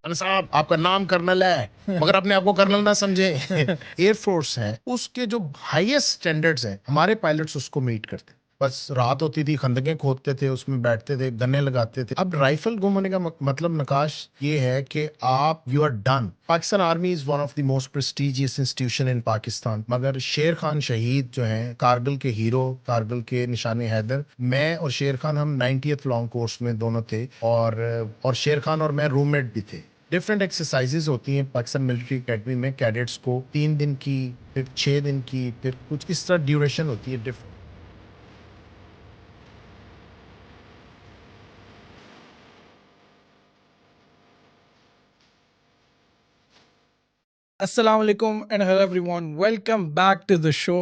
अरे साहब आपका नाम कर्नल है मगर अपने आप को कर्नल ना समझे। एयरफोर्स है उसके जो हाईएस्ट स्टैंडर्ड्स हैं हमारे पायलट्स उसको मीट करते। बस रात होती थी, खंदकें खोदते थे, उसमें बैठते थे, गन्ने लगाते थे। अब राइफल गुम होने का मतलब नकाश ये है कि आप you are done. Pakistan army is one of the most prestigious institution in Pakistan, मगर शेर खान शहीद जो हैं, कारगिल के हीरो, कारगिल के निशाने हैदर, मैं और शेर खान हम 90th लॉन्ग कोर्स में दोनों थे, और शेर खान और मैं रूममेट भी थे। डिफरेंट एक्सरसाइजेज होती हैं पाकिस्तान मिलिट्री एकेडमी में कैडेट्स को, 3 दिन की, फिर 6 दिन की, फिर कुछ इस तरह ड्यूरेशन होती है। अस्सलाम वालेकुम and hello everyone, welcome back to the show.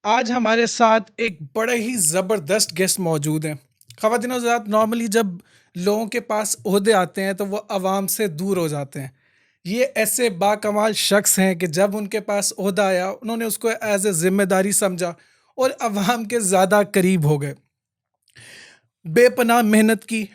आज हमारे साथ एक बड़े ही ज़बरदस्त गेस्ट मौजूद हैं। ख़वातीन और हज़रात, नॉर्मली जब लोगों के पास ओहदे आते हैं तो वो आवाम से दूर हो जाते हैं। ये ऐसे बाकमाल शख्स हैं कि जब उनके पास ओहदा आया उन्होंने उसको एज ए ज़िम्मेदारी समझा और आवाम के ज़्यादा करीब हो गए। बेपनाह मेहनत की,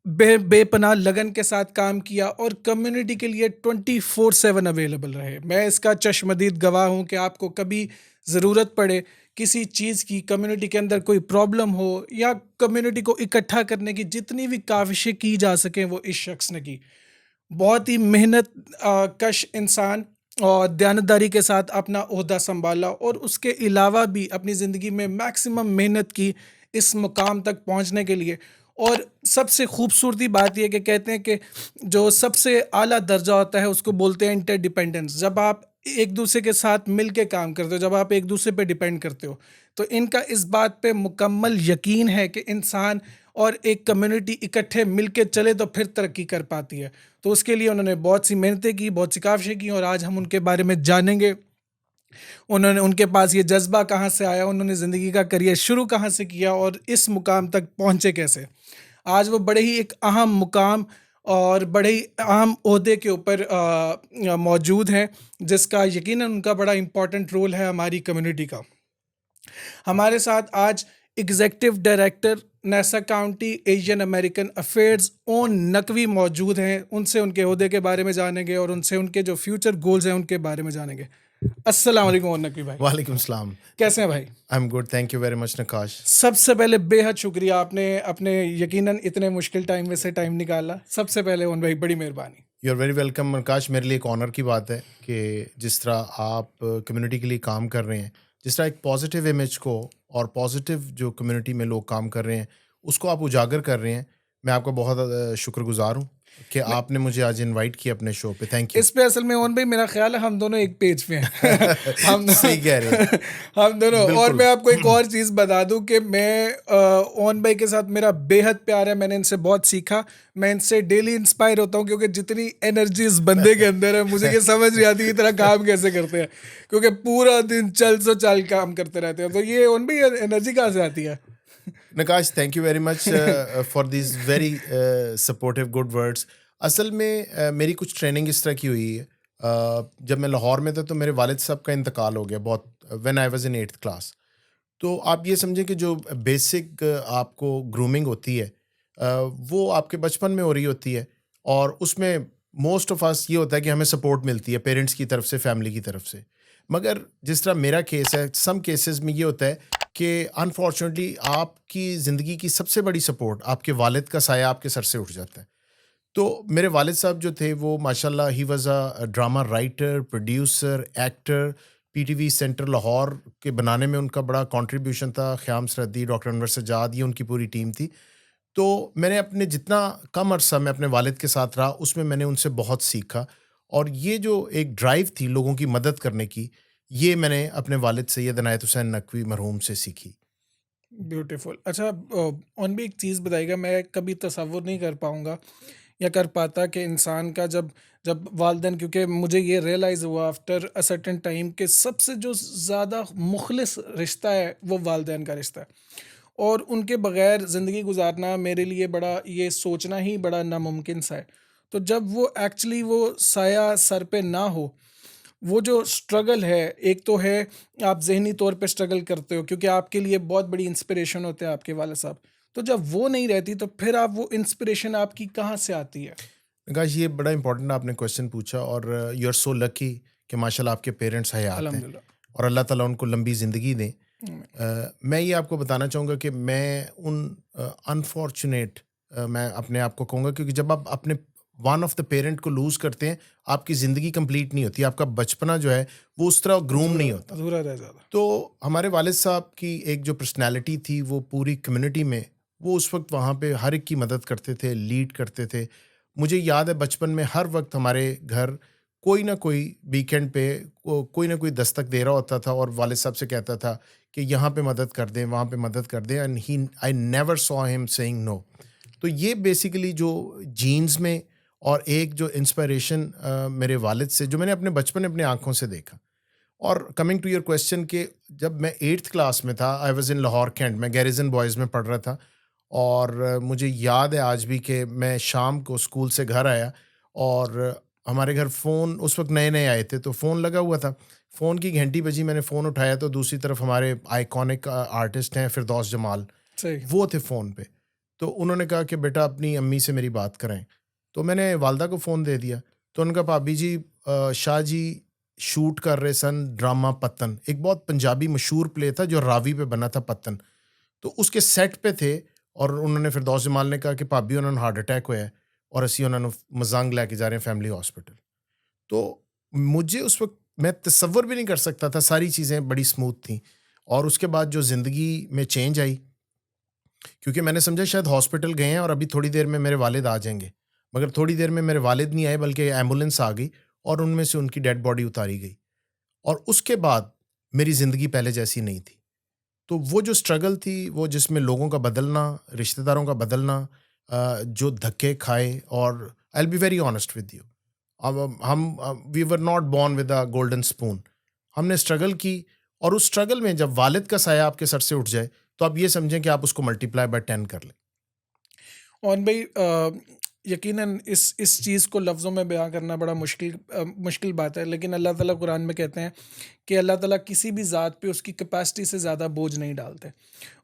बेपनाह लगन के साथ काम किया और कम्युनिटी के लिए 24/7 अवेलेबल रहे। मैं इसका चश्मदीद गवाह हूँ कि आपको कभी ज़रूरत पड़े किसी चीज़ की, कम्युनिटी के अंदर कोई प्रॉब्लम हो या कम्युनिटी को इकट्ठा करने की जितनी भी काविशें की जा सकें वो इस शख्स ने की। बहुत ही मेहनत कश इंसान और दयानतदारी के साथ अपना ओहदा संभाला और उसके अलावा भी अपनी ज़िंदगी में मैक्सिमम मेहनत की इस मुकाम तक पहुंचने के लिए। और सबसे खूबसूरती बात यह कि कहते हैं कि जो सबसे आला दर्जा होता है उसको बोलते हैं इंटरडिपेंडेंस। जब आप एक दूसरे के साथ मिल के काम करते हो, जब आप एक दूसरे पे डिपेंड करते हो, तो इनका इस बात पे मुकम्मल यकीन है कि इंसान और एक कम्युनिटी इकट्ठे मिल के चले तो फिर तरक्की कर पाती है। तो उसके लिए उन्होंने बहुत सी मेहनतें की, बहुत सी काविशें की और आज हम उनके बारे में जानेंगे। उन्होंने, उनके पास ये जज्बा कहाँ से आया, उन्होंने ज़िंदगी का करियर शुरू कहाँ से किया और इस मुकाम तक पहुँचे कैसे। आज वो बड़े ही एक अहम मुकाम और बड़े ही अहम ओहदे के ऊपर मौजूद हैं, जिसका यकीनन उनका बड़ा इम्पोर्टेंट रोल है हमारी कम्युनिटी का। हमारे साथ आज executive director NASA county Asian American affairs own Naqvi मौजूद हैं। उनसे उनके ओहदे के बारे में जानेंगे और उनसे उनके जो फ्यूचर गोल्स हैं उनके बारे में जानेंगे। अस्सलाम वालेकुम और नकवी भाई, वालेकुम सलाम। कैसे हैं भाई? I am good, thank you very much Naqash. सबसे पहले बेहद शुक्रिया, आपने अपने यकीनन इतने मुश्किल टाइम में से टाइम निकाला। सबसे पहले उन भाई बड़ी मेहरबानी। यू आर वेरी वेलकम नकाश। मेरे लिए एक ऑनर की बात है कि जिस तरह आप कम्युनिटी के लिए काम कर रहे हैं, जिस तरह एक पॉजिटिव इमेज को और पॉजिटिव जो कम्युनिटी में लोग काम कर रहे हैं उसको आप उजागर कर रहे हैं, मैं आपका बहुत शुक्रगुजार हूँ कि मैं आपने मुझे आज इनवाइट किया अपने शो पे। Thank you. इस पे असल में ओन भाई मेरा ख्याल है हम दोनों एक पेज पे हैं। सही कह रहे हैं। हम दोनों। और बिल्कुल। मैं आपको एक और चीज़ बता दूं कि मैं ओन भाई के साथ मेरा बेहद प्यार है। मैंने इनसे बहुत सीखा, मैं इनसे डेली इंस्पायर होता हूं क्योंकि जितनी एनर्जी इस बंदे के अंदर है मुझे ये समझ नहीं आती इतना काम कैसे करते हैं, क्योंकि पूरा दिन चल सो चल काम करते रहते हैं। तो ये ओन भाई एनर्जी कहाँ से आती है? Naqash, thank you very much for this very supportive good words. असल में मेरी कुछ ट्रेनिंग इस तरह की हुई है। जब मैं लाहौर में था तो मेरे वालिद साहब का इंतकाल हो गया बहुत, when I was in 8th class. तो आप ये समझें कि जो बेसिक आपको ग्रूमिंग होती है वो आपके बचपन में हो रही होती है, और उसमें मोस्ट ऑफ अस ये होता है कि हमें सपोर्ट मिलती है पेरेंट्स की तरफ से, फैमिली की तरफ से। मगर जिस तरह मेरा केस है, सम केसेस में ये होता है कि अनफॉर्चुनेटली आपकी ज़िंदगी की सबसे बड़ी सपोर्ट आपके वालिद का साया आपके सर से उठ जाता है। तो मेरे वालिद साहब जो थे वो माशाल्लाह he was a drama writer, producer, actor. PTV centre Lahore के बनाने में उनका बड़ा कंट्रीब्यूशन था। ख़याम सरहदी, डॉक्टर अनवर सज्जाद, ये उनकी पूरी टीम थी। तो मैंने अपने जितना कम अरसा मैं अपने वालिद के साथ रहा उसमें मैंने उनसे बहुत सीखा, और ये जो एक ड्राइव थी लोगों की मदद करने की, ये मैंने अपने वालिद सैयद इनायत हुसैन नकवी मरहूम से सीखी। ब्यूटीफुल। अच्छा, और भी एक चीज़ बताइएगा, मैं कभी तसव्वुर नहीं कर पाऊँगा या कर पाता कि इंसान का जब जब वालिदैन, क्योंकि मुझे ये रियलाइज़ हुआ आफ्टर अ सर्टेन टाइम कि सबसे जो ज़्यादा मुखलिस रिश्ता है वो वालिदैन का रिश्ता है, और उनके बगैर ज़िंदगी गुजारना मेरे लिए बड़ा, ये सोचना ही बड़ा नामुमकिन सा है। तो जब वो एक्चुअली वो साया सर पे ना हो, वो जो स्ट्रगल है, एक तो है आप ज़हनी तौर पे स्ट्रगल करते हो क्योंकि आपके लिए बहुत बड़ी इंस्पिरेशन होते हैं आपके वालिद साहब। तो जब वो नहीं रहती तो फिर आप वो इंस्पिरेशन आपकी कहाँ से आती है? निकाश, ये बड़ा इंपॉर्टेंट आपने क्वेश्चन पूछा, और यू आर सो लकी कि माशाल्लाह आपके पेरेंट्स हयात हैं, अल्हम्दुलिल्लाह। और अल्लाह ताला उनको लंबी ज़िंदगी दें। हम्म, मैं ये आपको बताना चाहूँगा कि मैं उन अनफॉर्चुनेट, मैं अपने आप को कहूँगा, क्योंकि जब आप अपने वन ऑफ द पेरेंट को लूज़ करते हैं, आपकी ज़िंदगी कंप्लीट नहीं होती, आपका बचपना जो है वो उस तरह ग्रूम अधूरा नहीं होता। अधूरा रह जाता। तो हमारे वालिद साहब की एक जो पर्सनैलिटी थी, वो पूरी कम्युनिटी में, वो उस वक्त वहाँ पे हर एक की मदद करते थे, लीड करते थे। मुझे याद है बचपन में हर वक्त हमारे घर कोई ना कोई वीकेंड पे कोई ना कोई दस्तक दे रहा होता था, और वालिद साहब से कहता था कि यहाँ पे मदद कर दें, वहाँ पे मदद कर दें, and he I never saw him saying no. तो ये बेसिकली जो जीन्स में, और एक जो इंस्पिरेशन मेरे वालिद से, जो मैंने अपने बचपन में अपनी आंखों से देखा। और कमिंग टू योर क्वेश्चन, के जब मैं 8th क्लास में था, I was in Lahore cantt, मैं गैरिजन बॉयज़ में पढ़ रहा था, और मुझे याद है आज भी कि मैं शाम को स्कूल से घर आया, और हमारे घर फ़ोन उस वक्त नए नए आए थे, तो फ़ोन लगा हुआ था। फ़ोन की घंटी बजी, मैंने फ़ोन उठाया, तो दूसरी तरफ हमारे आइकॉनिक आर्टिस्ट हैं फिरदौस जमाल, सही। वो थे फ़ोन पे। तो उन्होंने कहा कि बेटा अपनी अम्मी से मेरी बात कराएं। तो मैंने वालदा को फ़ोन दे दिया। तो उन्होंने कहा, भाभी जी, शाह जी शूट कर रहे सन ड्रामा पत्तन, एक बहुत पंजाबी मशहूर प्ले था जो रावी पे बना था, पत्तन। तो उसके सेट पे थे, और उन्होंने फिरदौस जमाल ने कहा कि भाभी उन्होंने हार्ट अटैक होया है, और असी उन्होंने मजांग लेके जा रहे हैं फैमिली हॉस्पिटल। तो मुझे उस वक्त, मैं तसव्वुर भी नहीं कर सकता था, सारी चीज़ें बड़ी स्मूथ थी। और उसके बाद जो ज़िंदगी में चेंज आई, क्योंकि मैंने समझा शायद हॉस्पिटल गए हैं और अभी थोड़ी देर में मेरे वालिद आ जाएंगे, मगर थोड़ी देर में मेरे वालिद नहीं आए, बल्कि एम्बुलेंस आ गई, और उनमें से उनकी डेड बॉडी उतारी गई। और उसके बाद मेरी ज़िंदगी पहले जैसी नहीं थी। तो वो जो स्ट्रगल थी, वो जिसमें लोगों का बदलना, रिश्तेदारों का बदलना, जो धक्के खाए, और I will be very honest with you, अब हम we were not born with a golden spoon. हमने स्ट्रगल की, और उस स्ट्रगल में जब वालिद का साया आपके सर से उठ जाए, तो आप ये समझें कि आप उसको मल्टीप्लाई बाय 10 कर लें। और भाई यकीनन इस चीज़ को लफ्ज़ों में बयां करना बड़ा मुश्किल बात है, लेकिन अल्लाह ताला कुरान में कहते हैं कि अल्लाह ताला किसी भी ज़ात पे उसकी कैपेसिटी से ज़्यादा बोझ नहीं डालते।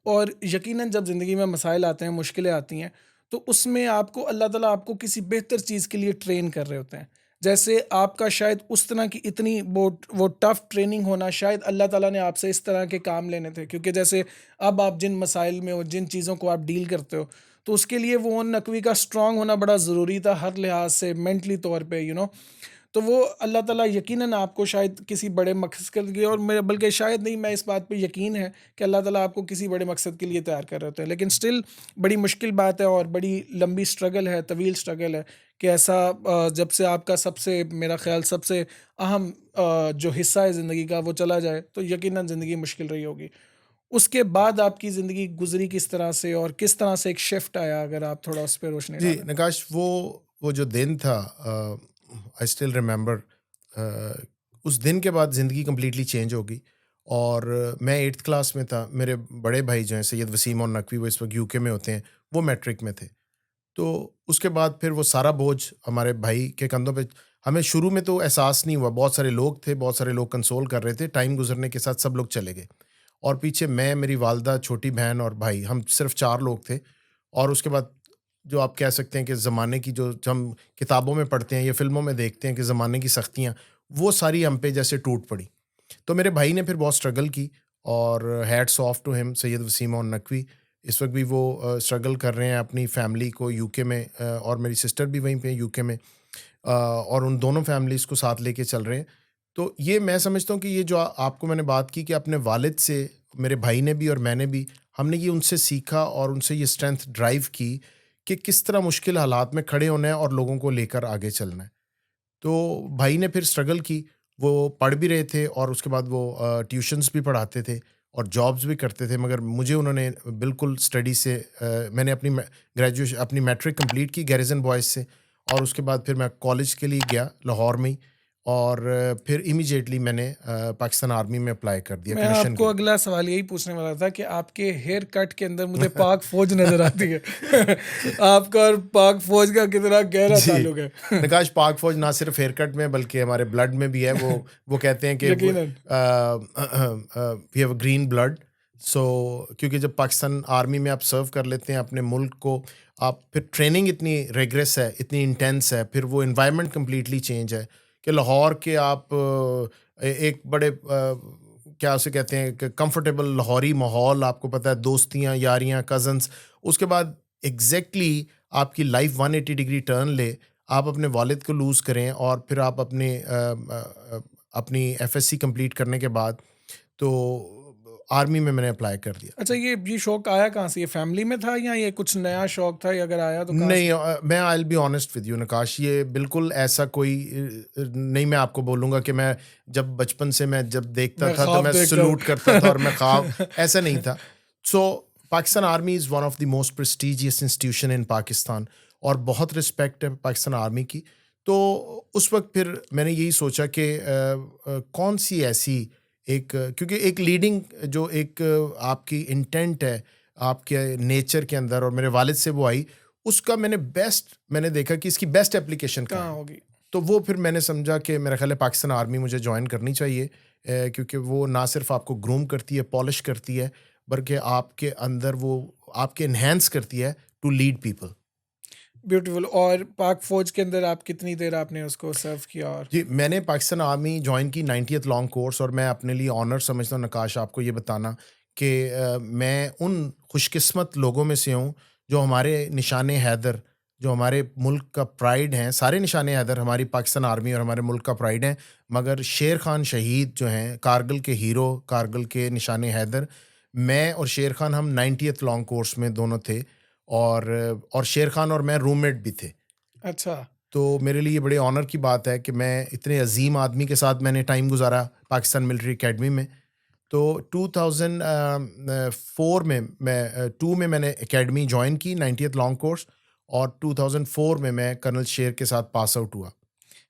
और यकीनन जब ज़िंदगी में मसाइल आते हैं, मुश्किलें आती हैं, तो उसमें आपको अल्लाह ताला आपको किसी बेहतर चीज़ के लिए ट्रेन कर रहे होते हैं। जैसे आपका शायद उस तरह की इतनी वो टफ़ ट्रेनिंग होना, शायद अल्लाह ताला ने आपसे इस तरह के काम लेने थे, क्योंकि जैसे अब आप जिन मसाइल में हो, जिन चीज़ों को आप डील करते हो, तो उसके लिए वो नकवी का स्ट्रॉन्ग होना बड़ा ज़रूरी था हर लिहाज से, मेंटली तौर पे तो वो अल्लाह ताला यकीनन आपको शायद किसी बड़े मकसद के लिए, और मेरे बल्कि शायद नहीं, मैं इस बात पे यकीन है कि अल्लाह ताला आपको किसी बड़े मकसद के लिए तैयार कर रहे होते हैं। लेकिन स्टिल बड़ी मुश्किल बात है, और बड़ी लंबी स्ट्रगल है, तवील स्ट्रगल है कि ऐसा जब से आपका सबसे, मेरा ख़्याल सबसे अहम जो हिस्सा है ज़िंदगी का वो चला जाए, तो यकीनन ज़िंदगी मुश्किल रही होगी। उसके बाद आपकी ज़िंदगी गुज़री किस तरह से, और किस तरह से एक शिफ्ट आया, अगर आप थोड़ा उस पे रोशनी जी, डालें? नकाश, वो जो दिन था, आई स्टिल रिमेंबर, उस दिन के बाद ज़िंदगी कंप्लीटली चेंज हो गई। और मैं 8th क्लास में था, मेरे बड़े भाई जो हैं सैयद वसीम और नकवी, वो इस वक्त यूके में होते हैं, वो मैट्रिक में थे। तो उसके बाद फिर वो सारा बोझ हमारे भाई के कंधों पे, हमें शुरू में तो एहसास नहीं हुआ, बहुत सारे लोग थे, बहुत सारे लोग कंसोल कर रहे थे, टाइम गुजरने के साथ सब लोग चले गए, और पीछे मैं, मेरी वालदा, छोटी बहन और भाई, हम सिर्फ 4 लोग थे। और उसके बाद जो आप कह सकते हैं कि ज़माने की जो हम किताबों में पढ़ते हैं या फ़िल्मों में देखते हैं कि ज़माने की सख्तियाँ, वो सारी हम पे जैसे टूट पड़ी। तो मेरे भाई ने फिर बहुत स्ट्रगल की, और hats off to him, Syed Waseem और नकवी। इस वक्त भी वो स्ट्रगल कर रहे हैं अपनी फैमिली को यूके में, और मेरी सिस्टर भी वहीं पे यूके में, और उन दोनों फैमिलीज़ को साथ लेके चल रहे हैं। तो ये मैं समझता हूँ कि ये जो आपको मैंने बात की कि अपने वालिद से, मेरे भाई ने भी और मैंने भी, हमने ये उनसे सीखा, और उनसे ये स्ट्रेंथ ड्राइव की कि किस तरह मुश्किल हालात में खड़े होना है और लोगों को लेकर आगे चलना है। तो भाई ने फिर स्ट्रगल की, वो पढ़ भी रहे थे, और उसके बाद वो ट्यूशन्स भी पढ़ाते थे, और जॉब्स भी करते थे, मगर मुझे उन्होंने बिल्कुल स्टडी से, मैंने ग्रेजुएशन, अपनी मैट्रिक कंप्लीट की गैरिजन बॉयज़ से, और उसके बाद फिर मैं कॉलेज के लिए गया लाहौर में ही, और फिर इमीडिएटली मैंने पाकिस्तान आर्मी में अप्लाई कर दिया मैं कमीशन आपको के लिए। अगला सवाल यही पूछने वाला था कि आपके हेयर कट के अंदर मुझे पाक फौज नजर आती है। आपका और पाक फौज का कितना गहरा जी, ताल्लुक है। नकाश, पाक फ़ौज ना सिर्फ़ हेयर कट में बल्कि हमारे ब्लड में भी है। वो कहते हैं कि यकीनन। We have a green blood, क्योंकि जब पाकिस्तान आर्मी में आप सर्व कर लेते हैं अपने मुल्क को, आप फिर ट्रेनिंग इतनी रेगरस है, इतनी इंटेंस है, फिर वो एनवायरनमेंट कम्प्लीटली चेंज है कि लाहौर के आप एक बड़े क्या उसे कहते हैं कि कंफर्टेबल लाहौरी माहौल, आपको पता है दोस्तियाँ, यारियाँ, कज़न्स, उसके बाद एग्जैक्टली आपकी लाइफ 180 डिग्री टर्न ले, आप अपने वालिद को लूज़ करें और फिर आप अपनी एफएससी कंप्लीट करने के बाद तो आर्मी में मैंने अप्लाई कर दिया। अच्छा, ये शौक आया कहाँ से? ये फैमिली में था या ये कुछ नया शौक था? या अगर आया तो कहाँ से? नहीं, मैं I will be honest with you Naqash, ये बिल्कुल ऐसा कोई नहीं, मैं आपको बोलूँगा कि मैं जब बचपन से मैं जब देखता मैं था तो ख्वाब मैं देखता सलूट करता था और मैं ख्वाब हूँ। ऐसा नहीं था। So Pakistan army is one of the most prestigious institution in Pakistan और बहुत रिस्पेक्ट है पाकिस्तान आर्मी की। तो उस वक़्त फिर मैंने यही सोचा कि कौन सी ऐसी क्योंकि एक लीडिंग जो आपकी इंटेंट है आपके नेचर के अंदर और मेरे वालिद से वो आई, उसका मैंने देखा कि इसकी बेस्ट एप्लीकेशन कहाँ कहाँ है। होगी? तो वो फिर मैंने समझा कि मेरा ख्याल है पाकिस्तान आर्मी मुझे जॉइन करनी चाहिए, क्योंकि वो ना सिर्फ आपको ग्रूम करती है, पॉलिश करती है, बल्कि आपके अंदर वो आपके एनहेंस करती है टू लीड पीपल। ब्यूटीफुल। और पाक फौज के अंदर आप कितनी देर आपने उसको सर्व किया? और जी, मैंने पाकिस्तान आर्मी जॉइन की 90th लॉन्ग कोर्स, और मैं अपने लिए ऑनर समझता हूँ नकाश आपको ये बताना कि मैं उन खुशकिस्मत लोगों में से हूँ जो हमारे निशान हैदर, जो हमारे मुल्क का प्राइड हैं। सारे निशान हैदर हमारी पाकिस्तान आर्मी और हमारे मुल्क का प्राइड हैं, मगर शेर खान शहीद जो हैं, कारगिल के हीरो, कारगिल के निशान हैदर, मैं और शेर खान हम 90th लॉन्ग कोर्स में दोनों थे, और शेर खान और मैं रूममेट भी थे। अच्छा, तो मेरे लिए ये बड़े ऑनर की बात है कि मैं इतने अजीम आदमी के साथ मैंने टाइम गुजारा पाकिस्तान मिलिट्री एकेडमी में। तो 2004 में मैं 2 में मैंने एकेडमी ज्वाइन की 90th लॉन्ग कोर्स, और 2004 में मैं कर्नल शेर के साथ पास आउट हुआ।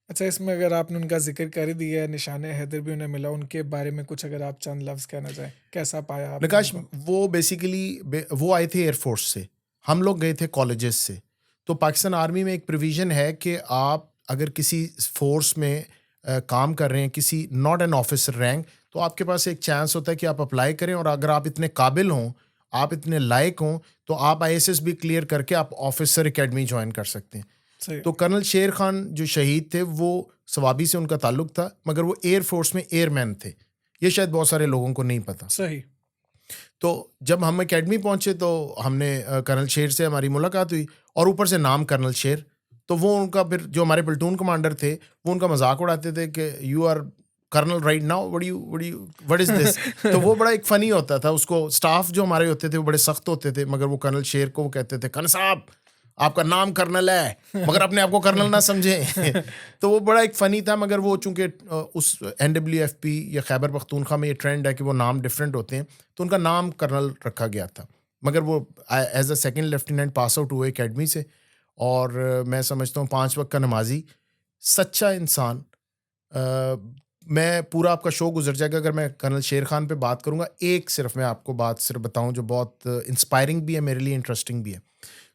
अच्छा, इसमें अगर आपने उनका ज़िक्र कर ही दिया है, निशान हैदर भी उन्हें मिला, उनके बारे में कुछ अगर आप चंद लफ्ज़ कहना चाहें, कैसा पाया आपने नकाश, उनको? वो बेसिकली वो आए थे एयरफोर्स से, हम लोग गए थे कॉलेजेस से। तो पाकिस्तान आर्मी में एक प्रोविज़न है कि आप अगर किसी फोर्स में काम कर रहे हैं, किसी नॉट एन ऑफिसर रैंक, तो आपके पास एक चांस होता है कि आप अप्लाई करें, और अगर आप इतने काबिल हों, आप इतने लायक हों, तो आप आईएसएस भी क्लियर करके आप ऑफिसर एकेडमी ज्वाइन कर सकते हैं। सही, तो कर्नल शेर खान जो शहीद थे, वो सवाबी से उनका ताल्लुक था, मगर वो एयरफोर्स में एयरमैन थे। ये शायद बहुत सारे लोगों को नहीं पता। सही। तो जब हम एकेडमी पहुंचे तो हमने कर्नल शेर से हमारी मुलाकात हुई, और ऊपर से नाम कर्नल शेर। तो वो उनका फिर जो हमारे प्लेटून कमांडर थे, वो उनका मजाक उड़ाते थे कि you are colonel right now, what is this. तो वो बड़ा एक फनी होता था। उसको स्टाफ जो हमारे होते थे वो बड़े सख्त होते थे, मगर वो कर्नल शेर को वो कहते थे, कर्नल साहब आपका नाम कर्नल है, मगर अपने आप को कर्नल ना समझें। तो वो बड़ा एक फ़नी था, मगर वो चूंकि उस NWFP या खैबर पख्तूनख्वा में ये ट्रेंड है कि वो नाम डिफरेंट होते हैं, तो उनका नाम कर्नल रखा गया था। मगर वो as a second lieutenant pass out हुए एकेडमी से, और मैं समझता हूँ 5 वक्त का नमाजी, सच्चा इंसान। मैं पूरा आपका शो गुजर जाएगा अगर मैं कर्नल शेर खान पे बात करूँगा। एक सिर्फ मैं आपको बात सिर्फ बताऊँ जो बहुत इंस्पायरिंग भी है, मेरे लिए इंटरेस्टिंग भी है।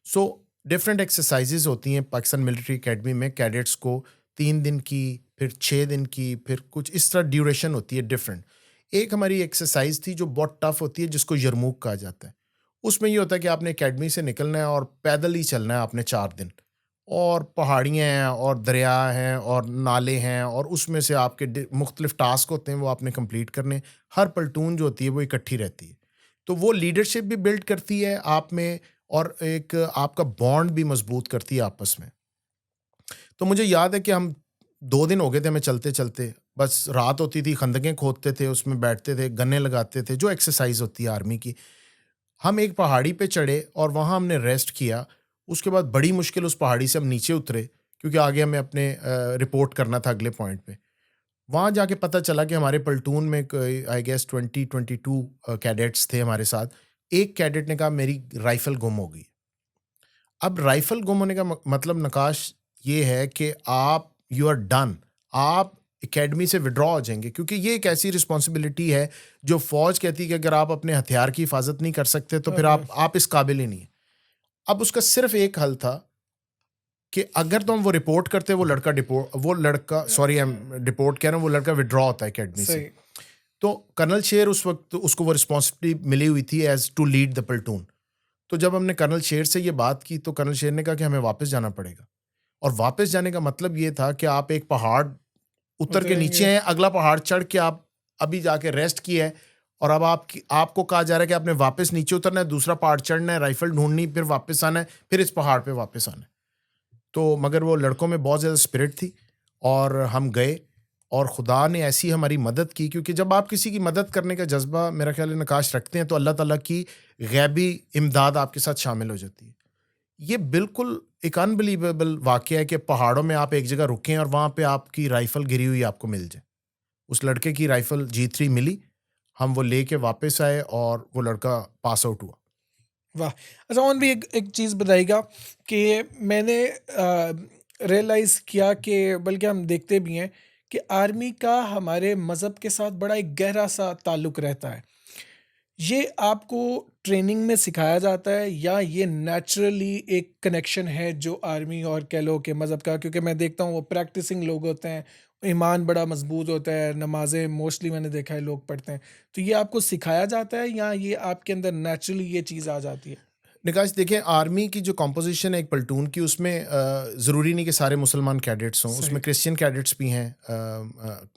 सो डिफरेंट एक्सरसाइजेज होती हैं पाकिस्तान मिलिट्री एकेडमी में कैडेट्स को, 3 दिन की, फिर 6 दिन की, फिर कुछ इस तरह ड्यूरेशन होती है डिफरेंट। एक हमारी एक्सरसाइज थी जो बहुत टफ होती है, जिसको यरमूक कहा जाता है। उसमें ये होता है कि आपने एकेडमी से निकलना है और पैदल ही चलना है आपने 4 दिन, और पहाड़ियाँ हैं और दरिया हैं और नाले हैं, और उसमें से आपके मुख्तलिफ टास्क होते हैं, वो आपने कंप्लीट करने। हर पल्टून जो होती है वो इकट्ठी रहती है, तो वो लीडरशिप भी बिल्ड करती है आप में, और एक आपका बॉन्ड भी मजबूत करती है आपस में। तो मुझे याद है कि हम 2 दिन हो गए थे हमें चलते चलते, बस रात होती थी, खंदकें खोदते थे, उसमें बैठते थे, गन्ने लगाते थे, जो एक्सरसाइज होती है आर्मी की। हम एक पहाड़ी पे चढ़े और वहाँ हमने रेस्ट किया। उसके बाद बड़ी मुश्किल उस पहाड़ी से हम नीचे उतरे, क्योंकि आगे हमें अपने रिपोर्ट करना था अगले पॉइंट पे। वहाँ जाके पता चला कि हमारे प्लेटून में आई गेस 22 कैडेट्स थे हमारे साथ। एक कैडेट ने कहा मेरी राइफल गुम हो गई। अब राइफल गुम होने का मतलब नकाश ये है कि आप यू आर डन, आप एकेडमी से विड्रॉ हो जाएंगे, क्योंकि ये एक ऐसी रिस्पॉन्सिबिलिटी है जो फौज कहती है कि अगर आप अपने हथियार की हिफाजत नहीं कर सकते तो फिर आप इस काबिल ही नहीं है। अब उसका सिर्फ एक हल था कि अगर तो हम वो रिपोर्ट करते, वो लड़का डिपोर्ट, वो लड़का, सॉरी आई एम डिपोर्ट कह रहा हूँ, वो लड़का विड्रॉ होता है एकेडमी से। सही। तो कर्नल शेर उस वक्त उसको वो रिस्पॉन्सिबिलिटी मिली हुई थी as to lead the platoon. तो जब हमने कर्नल शेर से ये बात की तो कर्नल शेर ने कहा कि हमें वापस जाना पड़ेगा। और वापस जाने का मतलब ये था कि आप एक पहाड़ उतर के नीचे उतरेंगे। हैं, अगला पहाड़ चढ़ के आप अभी जाके रेस्ट किया है, और अब आपको कहा जा रहा है कि आपने वापस नीचे उतरना है, दूसरा पहाड़ चढ़ना है, राइफल ढूंढनी, फिर वापस आना है, फिर इस पहाड़ पे वापस आना है। तो मगर वो लड़कों में बहुत ज़्यादा स्पिरिट थी और हम गए, और खुदा ने ऐसी हमारी मदद की, क्योंकि जब आप किसी की मदद करने का जज्बा मेरा ख्याल है नकाश रखते हैं तो अल्लाह ताला की गैबी इमदाद आपके साथ शामिल हो जाती है। ये बिल्कुल एक अनबिलीवेबल वाक़या है कि पहाड़ों में आप एक जगह रुके हैं और वहाँ पे आपकी राइफ़ल गिरी हुई आपको मिल जाए। उस लड़के की राइफ़ल G3 मिली, हम वो लेके वापस आए और वो लड़का पास आउट हुआ। वाह! अच्छा, और भी एक एक चीज़ बताइएगा कि मैंने रियलाइज़ किया कि बल्कि हम देखते भी हैं कि आर्मी का हमारे मज़हब के साथ बड़ा एक गहरा-सा ताल्लुक रहता है। ये आपको ट्रेनिंग में सिखाया जाता है या ये नेचुरली एक कनेक्शन है जो आर्मी और कह लो कि मज़हब का, क्योंकि मैं देखता हूँ वो प्रैक्टिसिंग लोग होते हैं, ईमान बड़ा मज़बूत होता है, नमाज़ें मोस्टली मैंने देखा है लोग पढ़ते हैं। तो ये आपको सिखाया जाता है या ये आपके अंदर नेचुरली ये चीज़ आ जाती है? निकाश देखें, आर्मी की जो कॉम्पोजिशन है एक प्लेटून की, उसमें ज़रूरी नहीं कि सारे मुसलमान कैडेट्स हों, उसमें सही, क्रिश्चियन कैडेट्स भी हैं,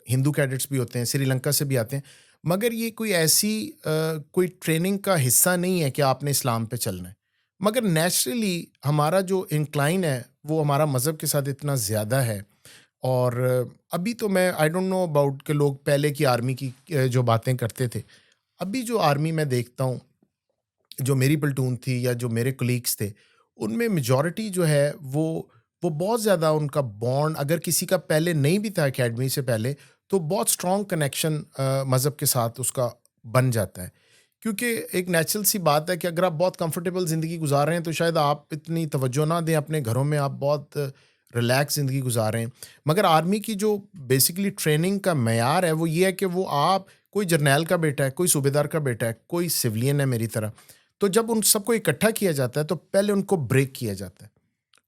हिंदू कैडेट्स भी होते हैं, श्रीलंका से भी आते हैं। मगर ये कोई ऐसी कोई ट्रेनिंग का हिस्सा नहीं है कि आपने इस्लाम पे चलना है। मगर नेचुरली हमारा जो इंक्लाइन है वो हमारा मज़हब के साथ इतना ज़्यादा है। और अभी तो मैं आई डोंट नो अबाउट के लोग पहले की आर्मी की जो बातें करते थे। अभी जो आर्मी मैं देखता हूँ, जो मेरी प्लेटून थी या जो मेरे कलीग्स थे, उनमें मेजॉरिटी जो है वो बहुत ज़्यादा उनका बॉन्ड, अगर किसी का पहले नहीं भी था एकेडमी से पहले, तो बहुत स्ट्रॉन्ग कनेक्शन मज़हब के साथ उसका बन जाता है। क्योंकि एक नेचुरल सी बात है कि अगर आप बहुत कंफर्टेबल ज़िंदगी गुज़ार रहे हैं तो शायद आप इतनी तवज्जो ना दें अपने घरों में, आप बहुत रिलैक्स ज़िंदगी गुज़ार रहे हैं। मगर आर्मी की जो बेसिकली ट्रेनिंग का मयार है वो ये है कि वो आप, कोई जर्नैल का बेटा है, कोई सूबेदार का बेटा है, कोई सिविलियन है मेरी तरह, तो जब उन सबको इकट्ठा किया जाता है तो पहले उनको ब्रेक किया जाता है।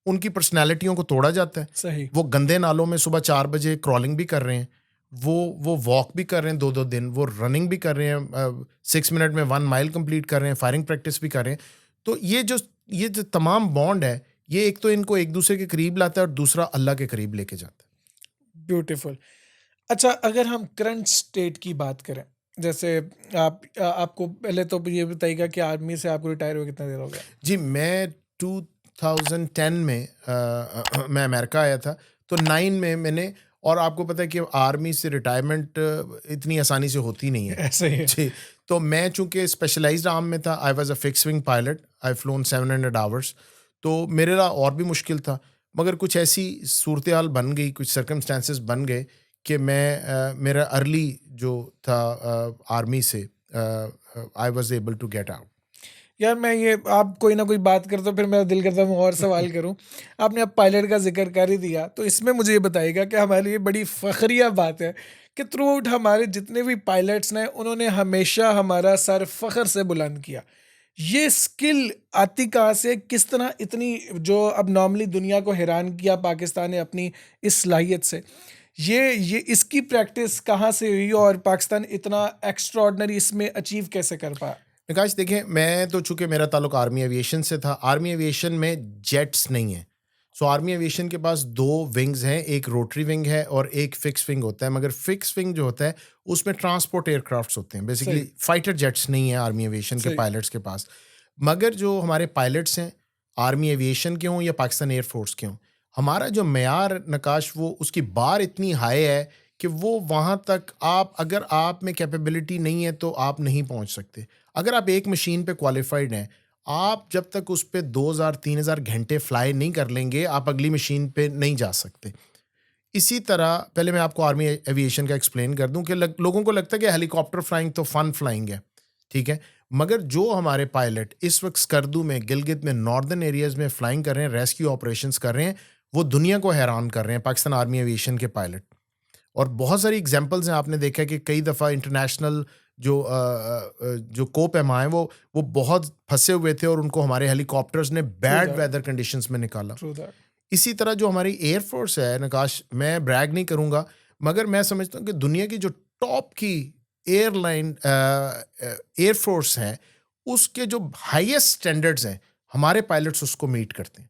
उनकी पर्सनैलिटियों को तोड़ा जाता है। सही। वो गंदे नालों में सुबह 4 बजे क्रॉलिंग भी कर रहे हैं। वो वॉक भी कर रहे हैं 2-2 दिन, वो रनिंग भी कर रहे हैं, 6 मिनट में 1 माइल कंप्लीट कर रहे हैं, फायरिंग प्रैक्टिस भी कर रहे हैं। तो ये जो तमाम बॉन्ड है, ये एक तो इनको एक-दूसरे के करीब लाता है और दूसरा अल्लाह के करीब लेके जाता है। ब्यूटीफुल। अच्छा, अगर हम करंट स्टेट की बात करें, जैसे आपको पहले तो ये बताइएगा कि आर्मी से आपको रिटायर हुए कितना देर हो गया? जी, मैं 2010 में मैं अमेरिका आया था, तो 9 में मैंने, और आपको पता है कि आर्मी से रिटायरमेंट इतनी आसानी से होती नहीं है। ऐसे ही है। जी, तो मैं चूँकि स्पेशलाइज़्ड आर्म में था, I was a fixed wing pilot, I phloem 700 hours, तो मेरे लिए और भी मुश्किल था। मगर कुछ ऐसी सूरत-ए-हाल बन गई, कुछ सर्कमस्टेंसेस बन गए कि मेरा अर्ली जो था आर्मी से I was able to get out. यार, मैं ये आप कोई ना कोई बात करते हो फिर मेरा दिल करता है मैं और सवाल करूँ। आपने अब पायलट का ज़िक्र कर ही दिया, तो इसमें मुझे ये बताइएगा कि हमारे लिए बड़ी फ़ख्रिया बात है कि थ्रू आउट हमारे जितने भी पायलट्स ने, उन्होंने हमेशा हमारा सर फ़ख्र से बुलंद किया। ये स्किल आती कहाँ से? किस तरह इतनी, जो अब नॉर्मली दुनिया को हैरान किया पाकिस्तान ने अपनी इस सलाहियत से। ये इसकी प्रैक्टिस कहाँ से हुई और पाकिस्तान इतना एक्स्ट्राऑर्डिनरी इसमें अचीव कैसे कर पाया? प्रकाश देखें, मैं तो चूंकि मेरा ताल्लुक आर्मी एविएशन से था, आर्मी एविएशन में जेट्स नहीं है। सो आर्मी एविएशन के पास 2 विंग्स हैं, एक रोटरी विंग है और एक फिक्स विंग होता है। मगर फिक्स विंग जो होता है उसमें ट्रांसपोर्ट एयरक्राफ्ट्स होते हैं, बेसिकली सही, फाइटर जेट्स नहीं है आर्मी एविएशन के सही। पायलट्स के पास। मगर जो हमारे पायलट्स हैं, आर्मी एविएशन के हों या पाकिस्तान एयरफोर्स के हों, हमारा जो मैार नकाश, वो उसकी बार इतनी हाई है कि वो वहाँ तक, आप अगर आप में कैपेबिलिटी नहीं है तो आप नहीं पहुँच सकते। अगर आप एक मशीन पे क्वालिफाइड हैं, आप जब तक उस पे 2000-3000 घंटे फ्लाई नहीं कर लेंगे, आप अगली मशीन पे नहीं जा सकते। इसी तरह पहले मैं आपको आर्मी एविएशन का एक्सप्लेन कर दूं कि लोगों को लगता है कि हेलीकॉप्टर फ्लाइंग तो फन फ्लाइंग है, ठीक है? मगर जो हमारे पायलट इस वक्त स्कर्दू में, गिलगित में, नॉर्दर्न एरियाज में फ्लाइंग कर रहे हैं, रेस्क्यू ऑपरेशंस कर रहे हैं, वो दुनिया को हैरान कर रहे हैं, पाकिस्तान आर्मी एविएशन के पायलट। और बहुत सारी एग्जांपल्स हैं, आपने देखा है कि कई दफ़ा इंटरनेशनल जो को-पैमा हैं, वो बहुत फँसे हुए थे और उनको हमारे हेलीकॉप्टर्स ने through bad that, weather conditions में निकाला। True that. इसी तरह जो हमारी एयर फोर्स है नकाश, मैं ब्रैग नहीं करूँगा, मगर मैं समझता हूँ कि दुनिया की जो टॉप की एयरलाइन एयरफोर्स है उसके जो हाईएस्ट स्टैंडर्ड्स हैं हमारे पायलट्स उसको मीट करते हैं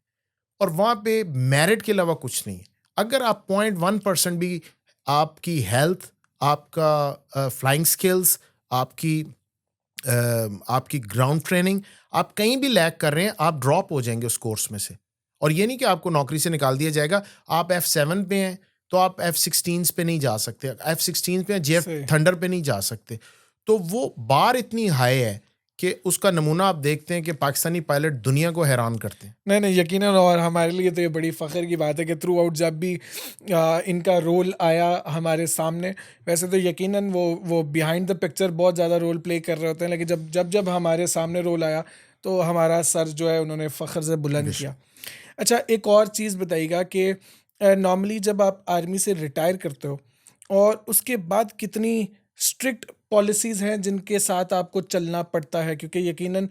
और वहाँ पे मेरिट के अलावा कुछ नहीं है। अगर आप 0.1% भी आपकी हेल्थ, आपका फ्लाइंग स्किल्स, आपकी आपकी ग्राउंड ट्रेनिंग, आप कहीं भी लैग कर रहे हैं, आप ड्रॉप हो जाएंगे उस कोर्स में से। और ये नहीं कि आपको नौकरी से निकाल दिया जाएगा। आप F7 पे हैं तो आप F16 पे नहीं जा सकते, F16 पे JF सही। थंडर पे नहीं जा सकते। तो वो बार इतनी हाई है कि उसका नमूना आप देखते हैं कि पाकिस्तानी पायलट दुनिया को हैरान करते हैं। नहीं नहीं, यकीनन, और हमारे लिए तो ये बड़ी फ़ख्र की बात है कि थ्रू आउट जब भी इनका रोल आया हमारे सामने, वैसे तो यकीनन वो बिहाइंड द पिक्चर बहुत ज़्यादा रोल प्ले कर रहे होते हैं, लेकिन जब हमारे सामने रोल आया तो हमारा सर जो है उन्होंने फ़ख्र से बुलंद किया। अच्छा, एक और चीज़ बताइएगा कि नॉर्मली जब आप आर्मी से रिटायर करते हो और उसके बाद कितनी स्ट्रिक्ट पॉलिसीज़ हैं जिनके साथ आपको चलना पड़ता है, क्योंकि यकीनन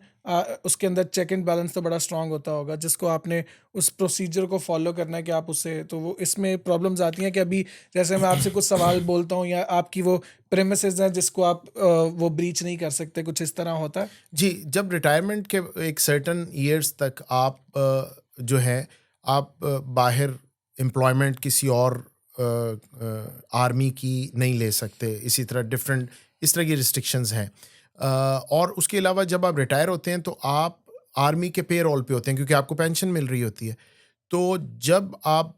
उसके अंदर चेक एंड बैलेंस तो बड़ा स्ट्रांग होता होगा जिसको आपने उस प्रोसीजर को फॉलो करना है कि आप उससे, तो वो इसमें प्रॉब्लम्स आती हैं कि अभी जैसे मैं आपसे कुछ सवाल बोलता हूँ या आपकी वो प्रेमिसेस हैं जिसको आप वो ब्रीच नहीं कर सकते, कुछ इस तरह होता है? जी, जब रिटायरमेंट के एक सर्टेन ईयर्स तक आप जो है आप बाहर एम्प्लॉयमेंट किसी और आर्मी की नहीं ले सकते। इसी तरह डिफरेंट इस तरह की रिस्ट्रिक्शंस हैं। और उसके अलावा जब आप रिटायर होते हैं तो आप आर्मी के पे रोल पे होते हैं क्योंकि आपको पेंशन मिल रही होती है। तो जब आप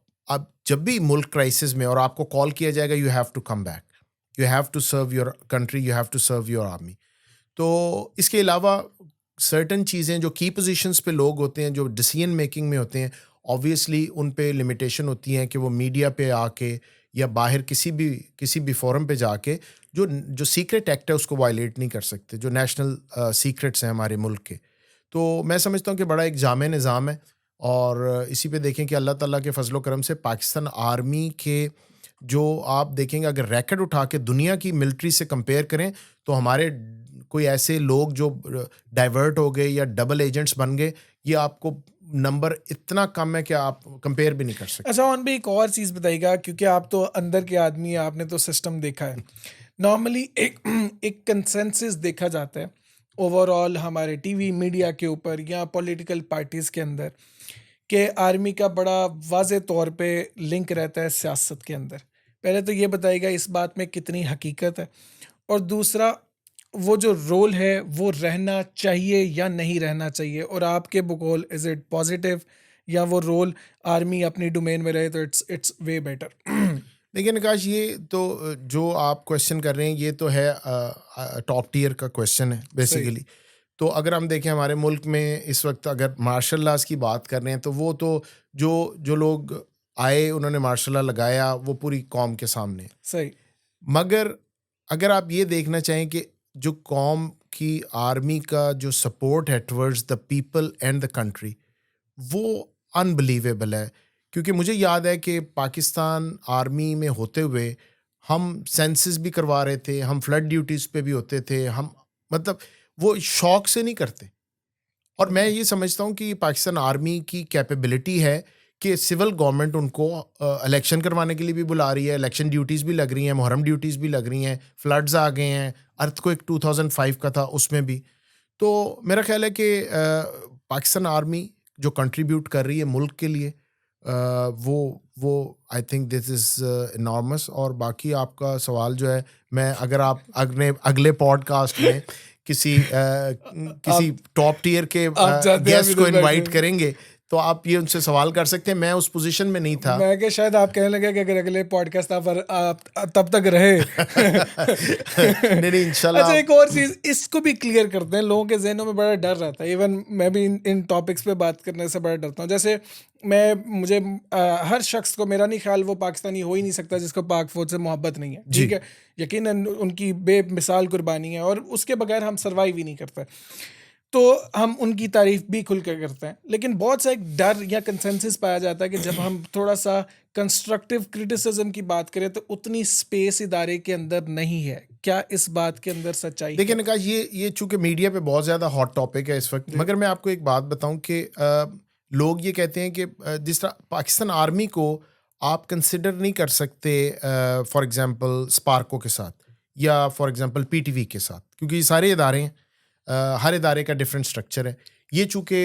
जब भी मुल्क क्राइसिस में और आपको कॉल किया जाएगा, you have to come back, you have to serve your country, you have to serve your army. तो इसके अलावा सर्टन चीज़ें जो की पोजीशंस पे लोग होते हैं, जो डिसीजन मेकिंग में होते हैं, ऑब्वियसली उन पे लिमिटेशन होती हैं कि वो मीडिया पे आके या बाहर किसी भी फोरम पे जाके जो सीक्रेट एक्ट है उसको वायलेट नहीं कर सकते, जो नेशनल सीक्रेट्स हैं हमारे मुल्क के। तो मैं समझता हूँ कि बड़ा एक जामे निज़ाम है और इसी पे देखें कि अल्लाह ताला के फजलो करम से पाकिस्तान आर्मी के जो आप देखेंगे अगर रैकेट उठा के दुनिया की मिलिट्री से कंपेयर करें तो हमारे कोई ऐसे लोग जो डाइवर्ट हो गए या डबल एजेंट्स बन गए, ये आपको नंबर इतना कम है कि आप कंपेयर भी नहीं कर सकते। अच्छा, और भी एक और चीज़ बताइएगा, क्योंकि आप तो अंदर के आदमी हैं, आपने तो सिस्टम देखा है। नॉर्मली एक एक कंसेंसस देखा जाता है ओवरऑल हमारे टीवी मीडिया के ऊपर या पॉलिटिकल पार्टीज़ के अंदर कि आर्मी का बड़ा वाज़े तौर पे लिंक रहता है सियासत के अंदर। पहले तो ये बताइएगा इस बात में कितनी हकीकत है? और दूसरा, वो जो रोल है वो रहना चाहिए या नहीं रहना चाहिए? और आपके बकौल इज़ इट पॉज़िटिव, या वो रोल आर्मी अपनी डोमेन में रहे तो इट्स वे बेटर? देखिए निकाश, ये तो जो आप क्वेश्चन कर रहे हैं ये तो है टॉप टियर का क्वेश्चन है सही। बेसिकली। तो अगर हम देखें हमारे मुल्क में इस वक्त अगर मार्शल लॉज की बात कर रहे हैं तो वो तो जो जो लोग आए उन्होंने मार्शल लॉ लगाया वो पूरी कौम के सामने है। सही। मगर अगर आप ये देखना चाहें कि जो कौम की आर्मी का जो सपोर्ट है towards the people and the country, वो अनबिलीवेबल है। क्योंकि मुझे याद है कि पाकिस्तान आर्मी में होते हुए हम सेंसस भी करवा रहे थे, हम फ्लड ड्यूटीज़ पे भी होते थे, हम मतलब वो शौक से नहीं करते। और मैं ये समझता हूँ कि पाकिस्तान आर्मी की कैपेबिलिटी है कि सिविल गवर्नमेंट उनको इलेक्शन करवाने के लिए भी बुला रही है, इलेक्शन ड्यूटीज़ भी लग रही हैं, मुहर्रम ड्यूटीज़ भी लग रही हैं, फ्लड्स आ गए हैं, अर्थक्वेक 2005 का था उसमें भी। तो मेरा ख्याल है कि पाकिस्तान आर्मी जो कंट्रीब्यूट कर रही है मुल्क के लिए, वो I think this is enormous. और बाकी आपका सवाल जो है, मैं अगर आप अगले पॉडकास्ट में किसी टॉप टियर के आप जानते हैं गेस्ट को अभी तो इनवाइट बैठे करेंगे तो आप ये उनसे सवाल कर सकते हैं। मैं उस पोजीशन में नहीं था। मैं कि शायद आप कहने लगे कि अगर अगले पॉडकास्ट आप तब तक रहे। नहीं नहीं, इंशाल्लाह। अच्छा, एक और चीज़ इसको भी क्लियर करते हैं, लोगों के जहनों में बड़ा डर रहता है। इवन मैं भी इन टॉपिक्स पे बात करने से बड़ा डरता हूँ। जैसे मुझे हर शख्स को, मेरा नहीं ख्याल वो पाकिस्तानी हो ही नहीं सकता जिसको पाक फौज से मोहब्बत नहीं है, जी। ठीक है? यकीनन उनकी बेमिसाल कुर्बानी है और उसके बगैर हम सर्वाइव ही नहीं करते। तो हम उनकी तारीफ भी खुल कर करते हैं, लेकिन बहुत सा एक डर या कंसेंसस पाया जाता है कि जब हम थोड़ा सा कंस्ट्रक्टिव क्रिटिसिज्म की बात करें तो उतनी स्पेस इदारे के अंदर नहीं है। क्या इस बात के अंदर सच्चाई देखिए है? निकाश, ये चूंकि मीडिया पे बहुत ज़्यादा हॉट टॉपिक है इस वक्त, जी। मगर मैं आपको एक बात बताऊं कि लोग ये कहते हैं कि जिस तरह पाकिस्तान आर्मी को आप कंसिडर नहीं कर सकते फॉर एग्जांपल स्पार्को के साथ, या फॉर एग्जांपल पीटीवी के साथ, क्योंकि ये सारे इदारे हैं, हर इदारे का डिफरेंट स्ट्रक्चर है। ये चूँकि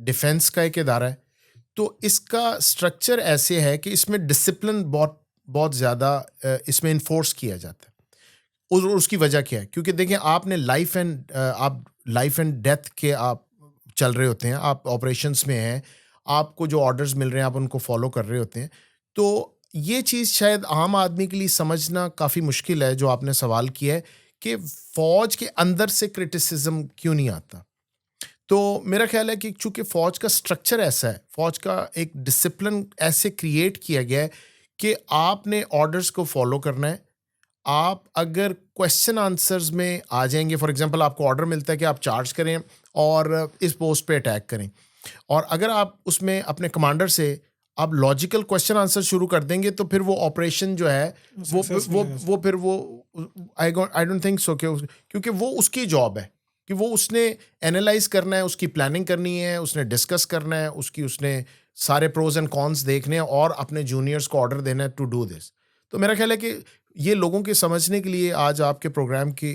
डिफेंस का एक इदारा है, तो इसका स्ट्रक्चर ऐसे है कि इसमें डिसिप्लिन बहुत बहुत ज़्यादा इसमें इन्फोर्स किया जाता है। और उसकी वजह क्या है? क्योंकि देखिए आपने आप लाइफ एंड डेथ के आप चल रहे होते हैं, आप ऑपरेशंस में हैं, आपको जो ऑर्डर्स मिल रहे हैं आप उनको फॉलो कर रहे होते हैं। तो ये चीज़ शायद आम आदमी के लिए समझना काफ़ी मुश्किल है, जो आपने सवाल किया है कि फ़ौज के अंदर से क्रिटिसिज़्म क्यों नहीं आता? तो मेरा ख़्याल है कि चूँकि फ़ौज का स्ट्रक्चर ऐसा है, फ़ौज का एक डिसिप्लिन ऐसे क्रिएट किया गया है कि आपने ऑर्डर्स को फॉलो करना है। आप अगर क्वेश्चन आंसर्स में आ जाएँगे, फॉर एग्ज़ाम्पल आपको ऑर्डर मिलता है कि आप चार्ज करें और इस पोस्ट पे अटैक करें। और अगर आप उसमें अपने कमांडर से आप लॉजिकल क्वेश्चन आंसर शुरू कर देंगे, तो फिर वो ऑपरेशन जो है सक्सेसफुल नहीं हो वो फिर वो आई डोंट थिंक सो क्योंकि वो उसकी जॉब है कि वो उसने एनालाइज़ करना है, उसकी प्लानिंग करनी है, उसने डिस्कस करना है, उसने सारे प्रोज़ एंड कॉन्स देखने हैं और अपने जूनियर्स को ऑर्डर देना है टू डू दिस। तो मेरा ख़्याल है कि ये लोगों के समझने के लिए आज आपके प्रोग्राम के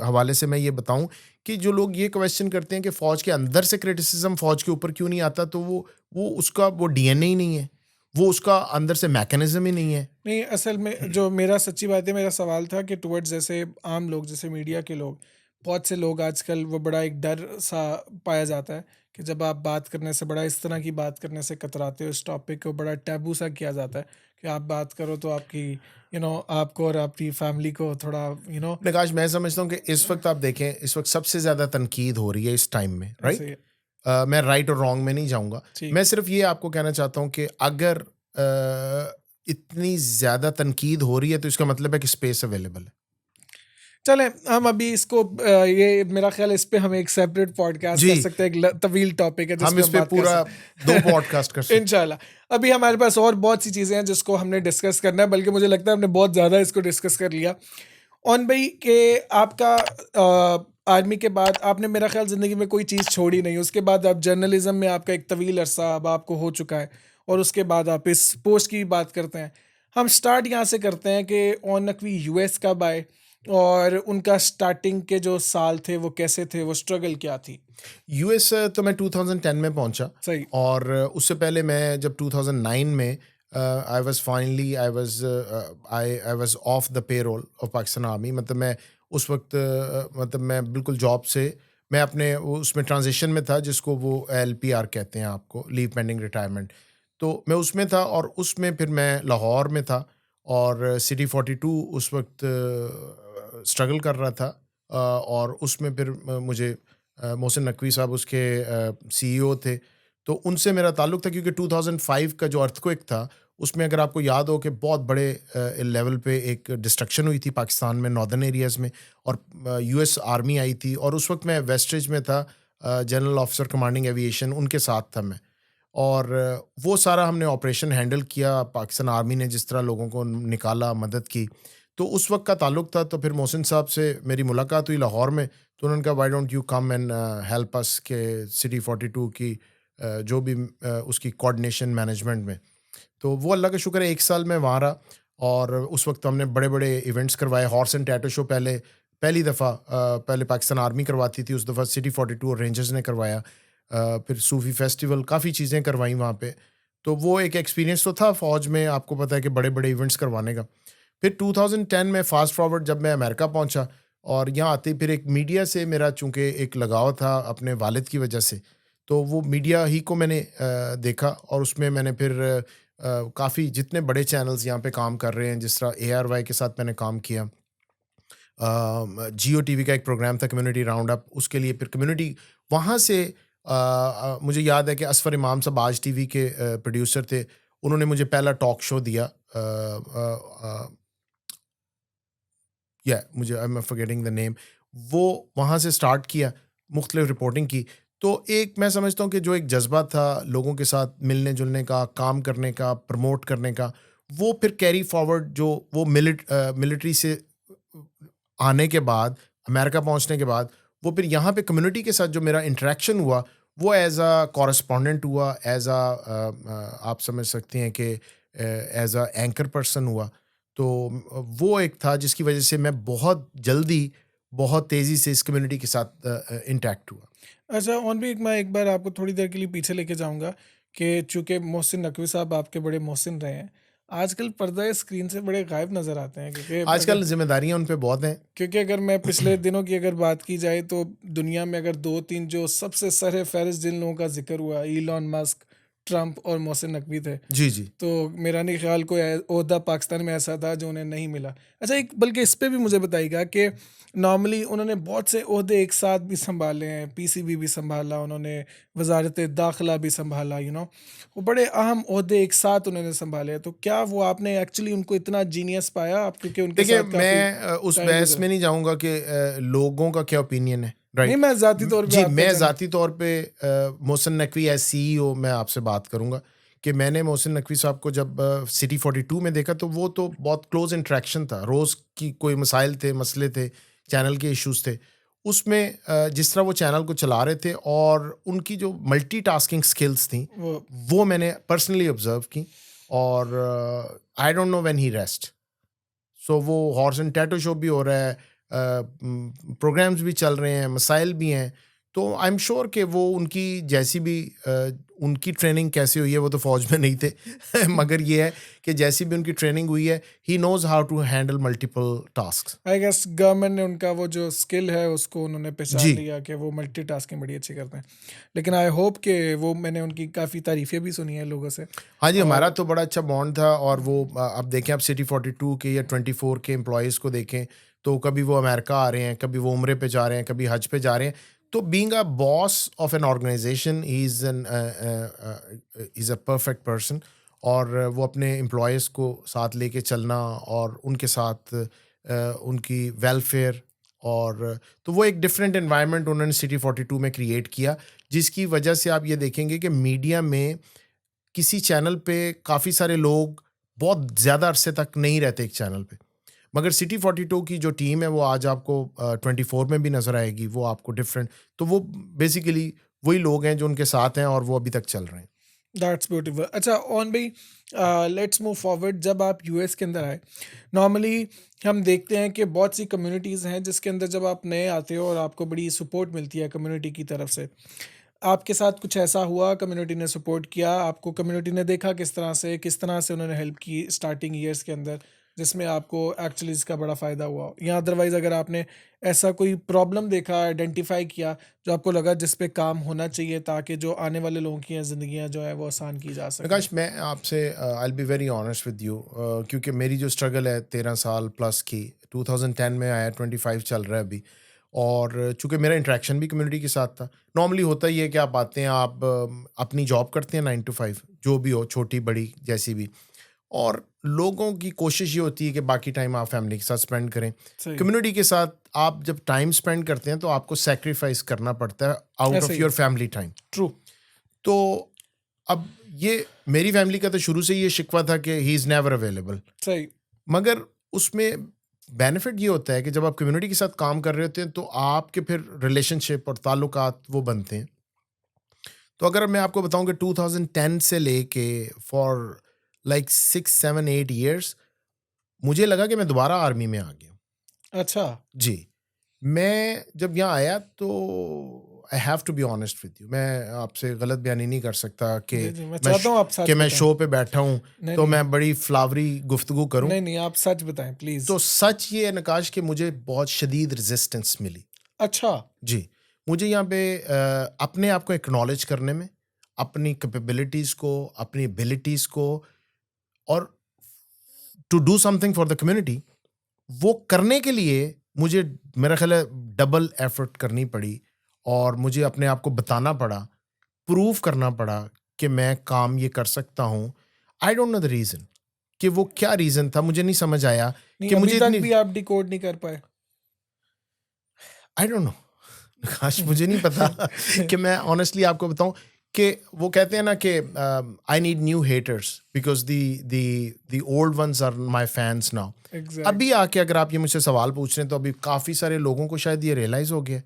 हवाले से मैं ये बताऊँ कि जो लोग ये क्वेश्चन करते हैं कि फ़ौज के अंदर से क्रिटिसिज़्म फ़ौज के ऊपर क्यों नहीं आता, तो वो उसका वो डीएनए ही नहीं है, वो उसका अंदर से मैकेनिज़्म ही नहीं है। नहीं, असल में जो मेरा सच्ची बात है, मेरा सवाल था कि टुवर्ड्स जैसे आम लोग, जैसे मीडिया के लोग, बहुत से लोग आजकल वो बड़ा एक डर सा पाया जाता है कि जब आप बात करने से, बड़ा इस तरह की बात करने से कतराते हो, इस टॉपिक को बड़ा टैबू सा किया जाता है कि आप बात करो तो आपकी आपको और आपकी फैमिली को थोड़ा प्रकाश, मैं समझता हूँ कि इस वक्त आप देखें, इस वक्त सबसे ज़्यादा तनकीद हो रही है इस टाइम में, राइट? ऐसे। मैं राइट और रॉन्ग में नहीं जाऊँगा। ठीक। मैं सिर्फ ये आपको कहना चाहता हूँ कि अगर इतनी ज़्यादा तनकीद हो रही है तो इसका मतलब है कि स्पेस अवेलेबल है। चलें, हम अभी इसको ये मेरा ख्याल है इस पे हम एक सेपरेट पॉडकास्ट कर जी, सकते हैं, एक तवील टॉपिक है जिस हम पे इस हम पे बात कर पूरा 2 सकते पॉडकास्ट कर सकते हैं। इंशाल्लाह। अभी हमारे पास और बहुत सी चीज़ें हैं जिसको हमने डिस्कस करना है, बल्कि मुझे लगता है हमने बहुत ज़्यादा इसको डिस्कस कर लिया। ऑन भाई के आपका आर्मी के बाद आपने मेरा ख्याल ज़िंदगी में कोई चीज़ छोड़ी नहीं, उसके बाद आप जर्नलिज्म में आपका एक तवील अरसा अब आपको हो चुका है और उसके बाद आप इस पोस्ट की बात करते हैं। हम स्टार्ट यहाँ से करते हैं कि ऑन नकवी यूएस कब आए और उनका स्टार्टिंग के जो साल थे वो कैसे थे, वो स्ट्रगल क्या थी? यूएस तो मैं 2010 में पहुंचा, सही। और उससे पहले मैं जब 2009 में I was of the payroll of Pakistan army, मतलब मैं उस वक्त मतलब मैं बिल्कुल जॉब से, मैं अपने उसमें ट्रांजिशन में था जिसको वो एलपीआर कहते हैं, आपको लीव पेंडिंग रिटायरमेंट। तो मैं उसमें था और उसमें फिर मैं लाहौर में था और सिटी 42 उस वक्त स्ट्रगल कर रहा था, और उसमें फिर मुझे मोहसिन नकवी साहब उसके सीईओ थे, तो उनसे मेरा ताल्लुक था क्योंकि 2005 का जो अर्थक्वेक था, उसमें अगर आपको याद हो कि बहुत बड़े लेवल पे एक डिस्ट्रक्शन हुई थी पाकिस्तान में नॉर्दर्न एरियाज़ में, और यूएस आर्मी आई थी और उस वक्त मैं वेस्टरिज में था, जनरल ऑफिसर कमांडिंग एविएशन, उनके साथ था मैं। और वो सारा हमने ऑपरेशन हैंडल किया, पाकिस्तान आर्मी ने जिस तरह लोगों को निकाला, मदद की, तो उस वक्त का ताल्लुक था। तो फिर मोहसिन साहब से मेरी मुलाकात हुई लाहौर में, तो उन्होंने कहा why don't you come and help us के सिटी 42 की जो भी उसकी कोऑर्डिनेशन मैनेजमेंट में। तो वो अल्लाह का शुक्र है 1 साल मैं वहाँ रहा, और उस वक्त हमने बड़े-बड़े इवेंट्स करवाए। हॉर्स एंड टैटू शो पहली दफ़ा पहले पाकिस्तान आर्मी करवाती थी, उस दफ़ा सिटी 42 और रेंजर्स ने करवाया। फिर सूफ़ी फेस्टिवल, काफ़ी चीज़ें करवाई वहाँ पे। तो वो एक एक्सपीरियंस तो था फ़ौज में, आपको पता है कि बड़े-बड़े इवेंट्स करवाने का। फिर 2010 में फ़ास्ट फॉरवर्ड जब मैं अमेरिका पहुँचा, और यहाँ आते ही फिर एक मीडिया से मेरा चूँकि एक लगाव था अपने वालिद की वजह से, तो वो मीडिया ही को मैंने देखा, और उसमें मैंने फिर काफ़ी जितने बड़े चैनल्स यहाँ पे काम कर रहे हैं, जिस तरह एआरवाई के साथ मैंने काम किया। जियो टीवी का एक प्रोग्राम था कम्युनिटी राउंड अप, उसके लिए फिर कम्युनिटी वहाँ से मुझे याद है कि असफर इमाम साहब आज टीवी के प्रोड्यूसर थे, उन्होंने मुझे पहला टॉक शो दिया, या मुझे I am forgetting the name, वो वहाँ से स्टार्ट किया, मुख्तलिफ रिपोर्टिंग की। तो एक मैं समझता हूँ कि जो एक जज्बा था लोगों के साथ मिलने जुलने का, काम करने का, प्रमोट करने का, वो फिर कैरी फॉरवर्ड, जो वो मिलिट्री से आने के बाद, अमेरिका पहुँचने के बाद, वो फिर यहाँ पे कम्युनिटी के साथ जो मेरा इंटरेक्शन हुआ, वो एज़ अ कॉरेस्पॉन्डेंट हुआ, एज़ अ आप समझ सकते हैं कि एज़ अ एंकर पर्सन हुआ। तो वो एक था जिसकी वजह से मैं बहुत जल्दी बहुत तेज़ी से इस कम्युनिटी के साथ इंटैक्ट हुआ। अच्छा, और भी मैं एक बार आपको थोड़ी देर के लिए पीछे लेके जाऊँगा कि चूँकि मोहसिन नकवी साहब आपके बड़े मोहसिन रहे हैं, आजकल पर्दा स्क्रीन से बड़े गायब नज़र आते हैं, क्योंकि आजकल अगर ज़िम्मेदारियाँ उन पे बहुत हैं। क्योंकि मैं पिछले दिनों की अगर बात की जाए तो दुनिया में अगर 2-3 जो सबसे सर-ए-फ़हरिस्त जिन लोगों का ज़िक्र हुआ, इलॉन मस्क, ट्रंप और मोहसिन नकवी थे। जी, जी। तो मेरा नहीं ख्याल कोई ओहदा पाकिस्तान में ऐसा था जो उन्हें नहीं मिला। अच्छा, एक बल्कि इस पे भी मुझे बताइएगा कि नॉर्मली उन्होंने बहुत से ओहदे एक साथ भी सँभाले हैं, पीसीबी भी सँभाला उन्होंने, वज़ारत दाखिला भी सँभाला, वो बड़े अहम ओहदे एक साथ उन्होंने सँभाले हैं। तो क्या वो आपने एक्चुअली उनको इतना जीनियस पाया आप, क्योंकि उनके देखिए, साथ काफ़ी मैं उस टाइम बहस गुज़रा? में नहीं जाऊँगा कि लोगों का क्या ओपिनियन है, नहीं, राइट? मैं ज़ाती तौर पे जी, आपका मैं जानना। ज़ाती तौर पे मोहसिन नकवी एज़ सीईओ मैं आपसे बात करूँगा कि मैंने मोहसिन नकवी साहब को जब सिटी 42 में देखा तो वो तो बहुत क्लोज़ इंटरेक्शन था। रोज़ की कोई मसाइल थे, मसले थे, चैनल के इश्यूज़ थे। उसमें जिस तरह वो चैनल को चला रहे थे और उनकी जो मल्टीटास्किंग स्किल्स थी, वो वो मैंने पर्सनली ऑब्ज़र्व की और I don't know when he rest. So वो हॉर्स एंड टैटू शो भी हो रहा है, प्रोग्राम्स भी चल रहे हैं, मसाइल भी हैं। तो आई एम श्योर कि वो उनकी जैसी भी उनकी ट्रेनिंग कैसी हुई है, वो तो फ़ौज में नहीं थे मगर ये है कि जैसी भी उनकी ट्रेनिंग हुई है, he knows how to handle multiple tasks. I guess government ने उनका वो जो स्किल है उसको उन्होंने पहचान जी। लिया कि वो मल्टीटास्किंग बड़ी अच्छी करते हैं। लेकिन आई होप कि वो, मैंने उनकी काफ़ी तारीफ़ें भी सुनी हैं लोगों से। हाँ जी, हमारा और तो बड़ा अच्छा बॉन्ड था और वो अब देखें, आप सिटी 42 के या 24 के एम्प्लॉइज़ को देखें, तो कभी वो अमेरिका आ रहे हैं, कभी वो उम्रे पे जा रहे हैं, कभी हज पे जा रहे हैं। तो being a boss of an organization, he is a perfect person और वो अपने एम्प्लॉइज़ को साथ लेके चलना और उनके साथ उनकी वेलफेयर और तो वो एक डिफरेंट एनवायरनमेंट उन्होंने सिटी 42 में क्रिएट किया, जिसकी वजह से आप ये देखेंगे कि मीडिया में किसी चैनल पे काफ़ी सारे लोग बहुत ज़्यादा अरसे तक नहीं रहते एक चैनल पे। मगर सिटी 42 की जो टीम है वो आज आपको 24 में भी नज़र आएगी, वो आपको डिफरेंट, तो वो बेसिकली वही लोग हैं जो उनके साथ हैं और वो अभी तक चल रहे हैं। That's beautiful. अच्छा, ऑन भाई, लेट्स मूव फॉरवर्ड। जब आप यूएस के अंदर आए, नॉर्मली हम देखते हैं कि बहुत सी कम्युनिटीज़ हैं जिसके अंदर जब आप नए आते हो और आपको बड़ी सपोर्ट मिलती है कम्युनिटी की तरफ से। आपके साथ कुछ ऐसा हुआ, कम्युनिटी ने सपोर्ट किया, आपको कम्युनिटी ने देखा किस तरह से उन्होंने हेल्प की स्टार्टिंग ईयर्स के अंदर, जिसमें आपको एक्चुअली इसका बड़ा फ़ायदा हुआ हो? या अदरवाइज़ अगर आपने ऐसा कोई प्रॉब्लम देखा, आइडेंटिफ़ाई किया, जो आपको लगा जिस पे काम होना चाहिए ताकि जो आने वाले लोगों की ज़िंदगियाँ जो है वो आसान की जा सकें? प्रकाश, मैं आपसे आई will be very honest with you, क्योंकि मेरी जो स्ट्रगल है 13 साल प्लस की, 2010 में आया, 25 चल रहा है अभी, और चूंकि मेरा इंटरेक्शन भी कम्युनिटी के साथ था। नॉर्मली होता ही है कि आप आते हैं, आप अपनी जॉब करते हैं 9 to 5, जो भी हो, छोटी बड़ी जैसी भी, और लोगों की कोशिश ये होती है कि बाकी टाइम आप फैमिली के साथ स्पेंड करें। सही, कम्युनिटी के साथ आप जब टाइम स्पेंड करते हैं तो आपको सेक्रीफाइस करना पड़ता है आउट ऐसे of he, your family time. True, तो अब ये मेरी फैमिली का तो शुरू से ही ये शिकवा था कि ही इज़ नेवर अवेलेबल। सही, मगर उसमें बेनिफिट ये होता है कि जब आप कम्युनिटी के साथ काम कर रहे होते हैं तो आपके फिर रिलेशनशिप और ताल्लुकात वो बनते हैं। तो अगर मैं आपको बताऊं कि 2010 से लेके फॉर लाइक 6 7 8 ईयर्स मुझे लगा कि मैं दोबारा आर्मी में आ गया हूँ। अच्छा, जी। मैं जब यहाँ आया तो I have to be honest with you, मैं आपसे गलत बयानी नहीं कर सकता जी, जी, मैं चाहता हूँ आप कि सच मैं बताएँ। शो पे बैठा हूँ नहीं, तो नहीं, मैं बड़ी फ्लावरी गुफ्तगू करूँ। नहीं, नहीं, आप सच बताएँ प्लीज़। तो सच ये है नकाश कि मुझे बहुत शदीद रेजिस्टेंस मिली। अच्छा, जी, मुझे यहाँ पे अपने आप को एक्नॉलेज करने में, अपनी कैपेबिलिटीज़ को, अपनी एबिलिटीज़ को और to do something for the community, वो करने के लिए मुझे, मेरा ख्याल है, डबल एफर्ट करनी पड़ी और मुझे अपने आप को बताना पड़ा, प्रूव करना पड़ा कि मैं काम ये कर सकता हूँ। आई डोंट नो द रीज़न कि वो क्या रीज़न था, मुझे नहीं समझ आया नहीं, कि अभी मुझे तक इतनी, भी आप डिकोड नहीं कर पाए? आई डोंट नो काश मुझे नहीं पता कि मैं ऑनेस्टली आपको बताऊं कि वो कहते हैं ना कि I need new haters because the old ones are my fans now. Exact, अभी आके अगर आप ये मुझसे सवाल पूछ रहे हैं तो अभी काफ़ी सारे लोगों को शायद ये रियलाइज़ हो गया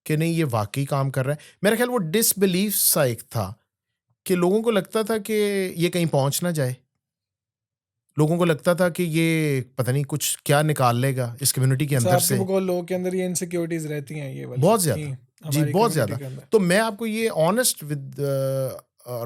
कि नहीं, ये वाकई काम कर रहा है। मेरा ख्याल वो डिसबिलीफ सा एक था कि लोगों को लगता था कि ये कहीं पहुंच ना जाए, लोगों को लगता था कि ये पता नहीं कुछ क्या निकाल लेगा इस कम्युनिटी के अच्छा, अंदर आपके से, बकौल लोगों के अंदर ये इनसिक्योरिटीज रहती हैं ये वाली बहुत कि ज़्यादा। जी, हमारी बहुत कम्युनिटी ज़्यादा। के अंदर। तो मैं आपको ये honest with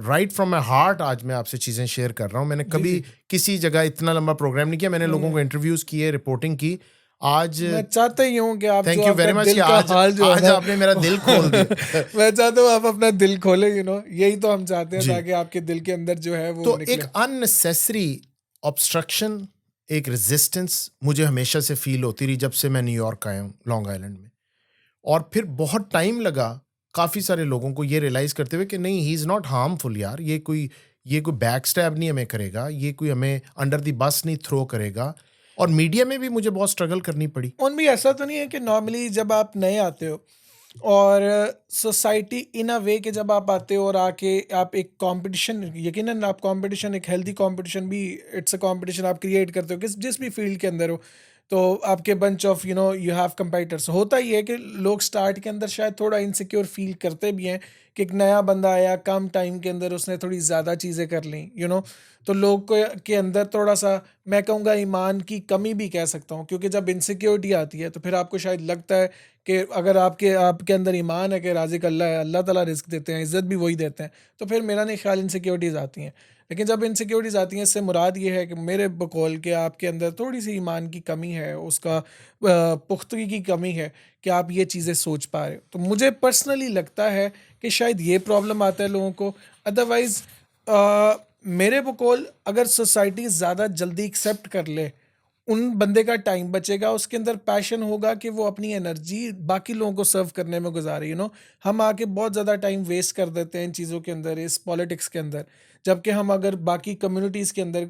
right from my heart आज मैं आपसे चीज़ें शेयर कर रहा हूँ। मैंने जी कभी जी किसी जगह इतना लंबा प्रोग्राम नहीं किया, मैंने नहीं लोगों को नहीं, इंटरव्यूज़ किए, रिपोर्टिंग की। आज मैं चाहता ही हूँ कि आप जो थैंक यू आपका वेरी मच कि दिल का आज हाल जो है आज ना आपने मेरा दिल खोल दिया। मैं चाहता हूँ आप अपना दिल खोले, यही तो हम चाहते हैं, जी, ताकि आपके दिल के अंदर जो है वो तो एक निकले। अननेसेसरी ऑब्स्ट्रक्शन, एक रेजिस्टेंस मुझे हमेशा से फ़ील होती रही जब से मैं न्यूयॉर्क आया हूँ, लॉन्ग आइलैंड में। और फिर बहुत टाइम लगा काफ़ी सारे लोगों को ये रियलाइज़ करते हुए कि नहीं, ही इज़ नॉट हार्मफुल यार, ये कोई बैक स्टैब नहीं हमें करेगा, ये कोई हमें अंडर द बस नहीं थ्रो करेगा। और मीडिया में भी मुझे बहुत स्ट्रगल करनी पड़ी। उन भी ऐसा तो नहीं है कि नॉर्मली जब आप नए आते हो और सोसाइटी इन अ वे के जब आप आते हो और आके आप एक कंपटीशन, यकीनन आप कंपटीशन, एक हेल्दी कंपटीशन भी, इट्स अ कंपटीशन आप क्रिएट करते हो किस जिस भी फील्ड के अंदर हो, तो आपके bunch of you have competitors, होता ही है कि लोग स्टार्ट के अंदर शायद थोड़ा इनसिक्योर फील करते भी हैं कि एक नया बंदा आया, कम टाइम के अंदर उसने थोड़ी ज़्यादा चीज़ें कर ली, तो लोग को के अंदर थोड़ा सा, मैं कहूँगा ईमान की कमी भी कह सकता हूँ, क्योंकि जब इनसिक्योरिटी आती है तो फिर आपको शायद लगता है कि अगर आपके आपके अंदर ईमान है कि राज़िक अल्लाह है, अल्लाह ताला रिज़्क देते हैं, इज़्ज़त भी वही देते हैं, तो फिर मेरा नहीं ख़्याल इनसिक्योरिटीज़ आती हैं। लेकिन जब इनसिक्योरिटीज़ आती हैं, इससे मुराद ये है कि मेरे बकौल के आपके अंदर थोड़ी-सी ईमान की कमी है, उसका पुख्तगी की कमी है कि आप ये चीज़ें सोच पा रहे हो। तो मुझे पर्सनली लगता है कि शायद ये प्रॉब्लम आता है लोगों को। अदरवाइज़ मेरे बकौल अगर सोसाइटी ज़्यादा जल्दी एक्सेप्ट कर ले, उन बंदे का टाइम बचेगा, उसके अंदर पैशन होगा कि वो अपनी एनर्जी बाकी लोगों को सर्व करने में गुज़ारे, हम आके बहुत ज़्यादा टाइम वेस्ट कर देते हैं इन चीज़ों के अंदर, इस पॉलिटिक्स के अंदर। जबकि हम अगर बाकी कम्युनिटीज़ के अंदर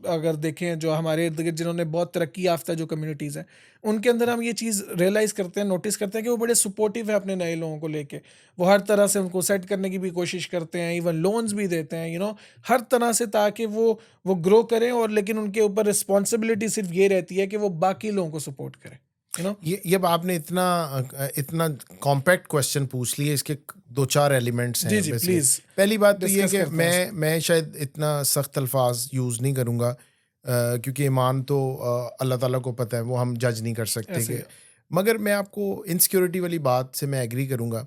अगर देखें, जो हमारे इर्द-गिर्द जिन्होंने बहुत तरक्की याफ़्ता जो कम्युनिटीज़ हैं, उनके अंदर हम ये चीज़ रियलाइज़ करते हैं, नोटिस करते हैं कि वो बड़े सपोर्टिव हैं अपने नए लोगों को लेके। वो हर तरह से उनको सेट करने की भी कोशिश करते हैं, इवन लोन्स भी देते हैं, हर तरह से, ताकि वो ग्रो करें, और लेकिन उनके ऊपर रिस्पॉन्सिबिलिटी सिर्फ ये रहती है कि वो बाकी लोगों को सपोर्ट करें, यू नो ये अब आपने इतना कॉम्पैक्ट क्योंकि पूछ लिए, इसके 2-4 एलिमेंट्स जी हैं जी, बेसिकली। प्लीज़ पहली बात तो ये है डिस्कस कि करते हैं इसको। मैं शायद इतना सख्त अल्फाज यूज़ नहीं करूँगा, क्योंकि ईमान तो अल्लाह ताला को पता है, वो हम जज नहीं कर सकते ऐसे ही कि। है। मगर मैं आपको इनसिक्योरिटी वाली बात से मैं एग्री करूँगा,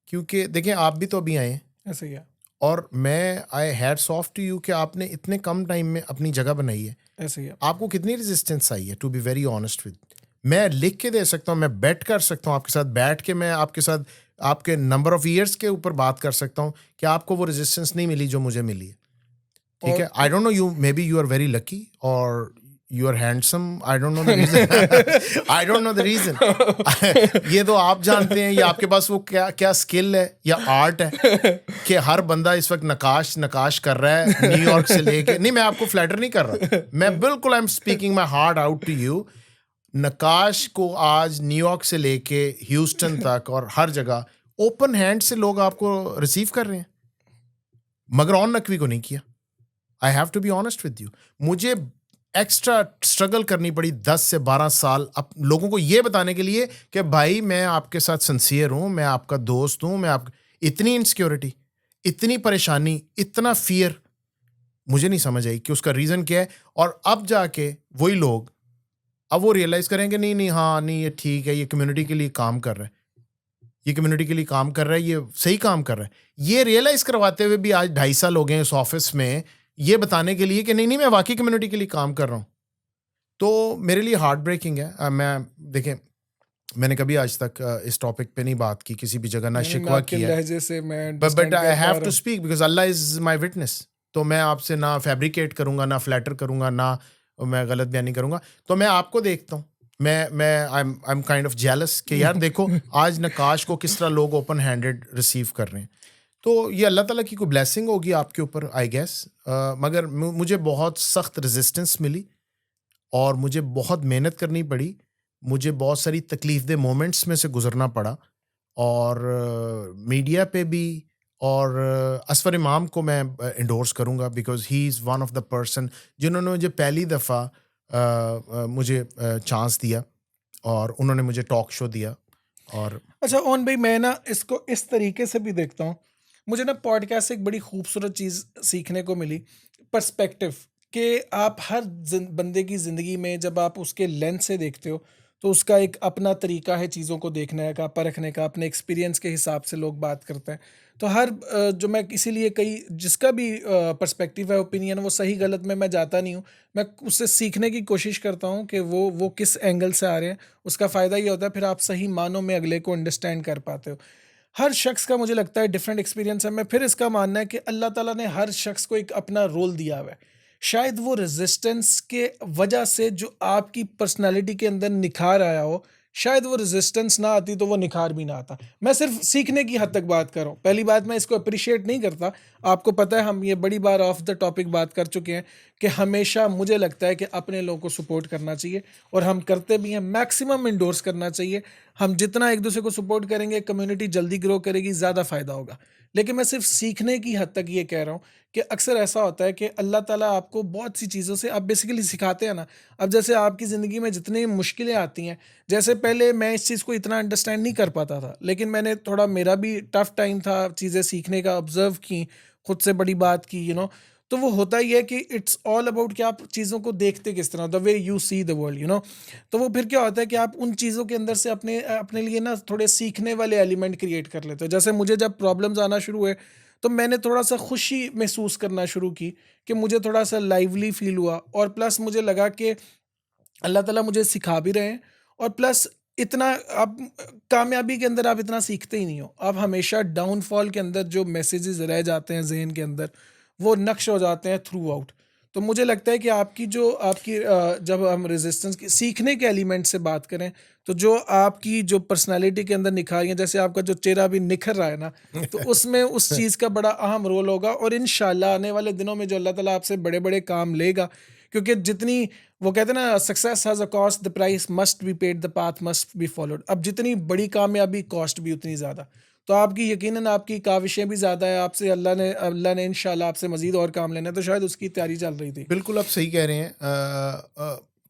क्योंकि देखिए आप भी तो अभी आए हैं, ऐसे ही है। और मैं आई हैट्स ऑफ टू यू कि आपने इतने कम टाइम में अपनी जगह बनाई है। ऐसे ही है। आपको कितनी रेजिस्टेंस आई है, to be very honest with. मैं लिख के दे सकता हूँ, मैं बेट कर सकता हूँ आपके साथ, बैठ के मैं आपके साथ आपके नंबर ऑफ ईयर्स के ऊपर बात कर सकता हूँ कि आपको वो रेजिस्टेंस नहीं मिली जो मुझे मिली है। ठीक है, और I don't know, you may be you are very lucky और you are handsome, I don't know the reason. I don't know the reason. ये तो आप जानते हैं, ये आपके पास वो क्या क्या स्किल है या आर्ट है कि हर बंदा इस वक्त नकाश नकाश कर रहा है न्यूयॉर्क से लेके। नहीं, मैं आपको फ्लैटर नहीं कर रहा, मैं बिल्कुल I am speaking my heart out to you. Naqash को आज न्यूयॉर्क से लेके ह्यूस्टन तक और हर जगह ओपन हैंड से लोग आपको रिसीव कर रहे हैं, मगर ऑन नकवी को नहीं किया। I have to be honest with you. मुझे एक्स्ट्रा स्ट्रगल करनी पड़ी 10 से 12 साल लोगों को ये बताने के लिए कि भाई मैं आपके साथ सिंसियर हूं, मैं आपका दोस्त हूं, मैं आप। इतनी इनसिक्योरिटी, इतनी परेशानी, इतना फियर मुझे नहीं समझ आई कि उसका रीजन क्या है। और अब जाके वही लोग अब वो रियलाइज करेंगे नहीं नहीं, हाँ नहीं, ये ठीक है, ये कम्युनिटी के लिए काम कर रहा है, ये कम्युनिटी के लिए काम कर रहा है, ये सही काम कर रहा है। ये रियलाइज करवाते हुए भी आज 2.5 साल हो गए इस ऑफिस में, ये बताने के लिए कि नहीं नहीं, मैं वाकई कम्युनिटी के लिए काम कर रहा हूँ। तो मेरे लिए हार्ट ब्रेकिंग है। मैं देखें, मैंने कभी आज तक इस टॉपिक पे नहीं बात की किसी भी जगह, ना नहीं, मैं शिकवा आपके किया, लहजे से मैं बट अंडरस्टैंड आई कर पा हैव रहा टू हूँ। Speak because Allah is my witness. तो मैं आपसे ना फैब्रिकेट करूंगा, ना फ्लैटर करूंगा, ना मैं गलत बयानी करूंगा। तो मैं आपको देखता हूँ, मैं I am kind of jealous कि यार देखो आज नकाश को किस तरह लोग ओपन हैंडेड रिसीव कर रहे हैं। तो ये अल्लाह ताला की कोई ब्लेसिंग होगी आपके ऊपर, आई गेस। मगर मुझे बहुत सख्त रेजिस्टेंस मिली और मुझे बहुत मेहनत करनी पड़ी, मुझे बहुत सारी तकलीफ दे मोमेंट्स में से गुजरना पड़ा। और मीडिया पे भी, और असफर इमाम को मैं इंडोर्स करूंगा because he is one of the person जिन्होंने मुझे पहली दफ़ा मुझे चांस दिया और उन्होंने मुझे टॉक शो दिया। और अच्छा ओन भाई, मैं ना इसको इस तरीके से भी देखता हूँ। मुझे ना पॉडकास्ट से एक बड़ी खूबसूरत चीज़ सीखने को मिली, पर्सपेक्टिव। कि आप हर बंदे की ज़िंदगी में जब आप उसके लेंस से देखते हो तो उसका एक अपना तरीका है चीज़ों को देखने का, परखने का, अपने एक्सपीरियंस के हिसाब से लोग बात करते हैं। तो हर जो मैं इसीलिए कई जिसका भी पर्सपेक्टिव है, ओपिनियन, वो सही गलत में मैं जाता नहीं हूँ। मैं उससे सीखने की कोशिश करता हूँ कि वो किस एंगल से आ रहे हैं। उसका फ़ायदा ये होता है फिर आप सही मानों में अगले को अंडरस्टैंड कर पाते हो। हर शख्स का मुझे लगता है डिफरेंट एक्सपीरियंस है। मैं फिर इसका मानना है कि अल्लाह ताला ने हर शख्स को एक अपना रोल दिया हुआ है। शायद वो रेज़िस्टेंस के वजह से जो आपकी पर्सनैलिटी के अंदर निखार आया हो, शायद वो रेज़िस्टेंस ना आती तो वो निखार भी ना आता। मैं सिर्फ़ सीखने की हद तक बात कर रहा हूँ। पहली बात, मैं इसको एप्रिशिएट नहीं करता। आपको पता है हम ये बड़ी बार ऑफ द टॉपिक बात कर चुके हैं कि हमेशा मुझे लगता है कि अपने लोगों को सपोर्ट करना चाहिए और हम करते भी हैं। मैक्सिमम एंडोर्स करना चाहिए। हम जितना एक-दूसरे को सपोर्ट करेंगे, कम्युनिटी जल्दी ग्रो करेगी, ज़्यादा फ़ायदा होगा। लेकिन मैं सिर्फ़ सीखने की हद तक ये कह रहा हूँ कि अक्सर ऐसा होता है कि अल्लाह ताला आपको बहुत सी चीज़ों से आप बेसिकली सिखाते हैं ना। अब जैसे आपकी ज़िंदगी में जितनी मुश्किलें आती हैं, जैसे पहले मैं इस चीज़ को इतना अंडरस्टैंड नहीं कर पाता था, लेकिन मैंने थोड़ा, मेरा भी टफ़ टाइम था, चीज़ें सीखने का, ऑब्ज़र्व की, खुद से बड़ी बात की, तो वो होता ही है कि इट्स ऑल अबाउट कि आप चीज़ों को देखते किस तरह, the way you see the world. तो वो फिर क्या होता है कि आप उन चीज़ों के अंदर से अपने लिए ना थोड़े सीखने वाले एलिमेंट क्रिएट कर लेते हो। जैसे मुझे जब प्रॉब्लम्स आना शुरू हुए, तो मैंने थोड़ा-सा खुशी महसूस करना शुरू की कि मुझे थोड़ा-सा लाइवली फ़ील हुआ और प्लस मुझे लगा कि अल्लाह ताला मुझे सिखा भी रहे हैं और प्लस इतना आप कामयाबी के अंदर आप इतना सीखते ही नहीं हो। आप हमेशा डाउनफॉल के अंदर जो मैसेजेस रह जाते हैं ज़हन के अंदर, वो नक्श हो जाते हैं थ्रू आउट। तो मुझे लगता है कि जब हम रेज़िस्टेंस की सीखने के एलिमेंट से बात करें, तो जो आपकी जो पर्सनैलिटी के अंदर निखारियाँ, जैसे आपका जो चेहरा अभी निखर रहा है ना, तो उसमें उस चीज़ का बड़ा अहम रोल होगा और इंशाअल्लाह आने वाले दिनों में जो अल्लाह ताला आपसे बड़े-बड़े काम लेगा, क्योंकि जितनी, वो कहते हैं ना, success has a cost, the price must be paid, the path must be followed. अब जितनी बड़ी कामयाबी, कॉस्ट भी उतनी ज़्यादा। तो आपकी यकीनन आपकी काविशें भी ज़्यादा है, आपसे अल्लाह ने इंशाल्लाह आपसे मज़ीद और काम लेना है, तो शायद उसकी तैयारी चल रही थी। बिल्कुल, आप सही कह रहे हैं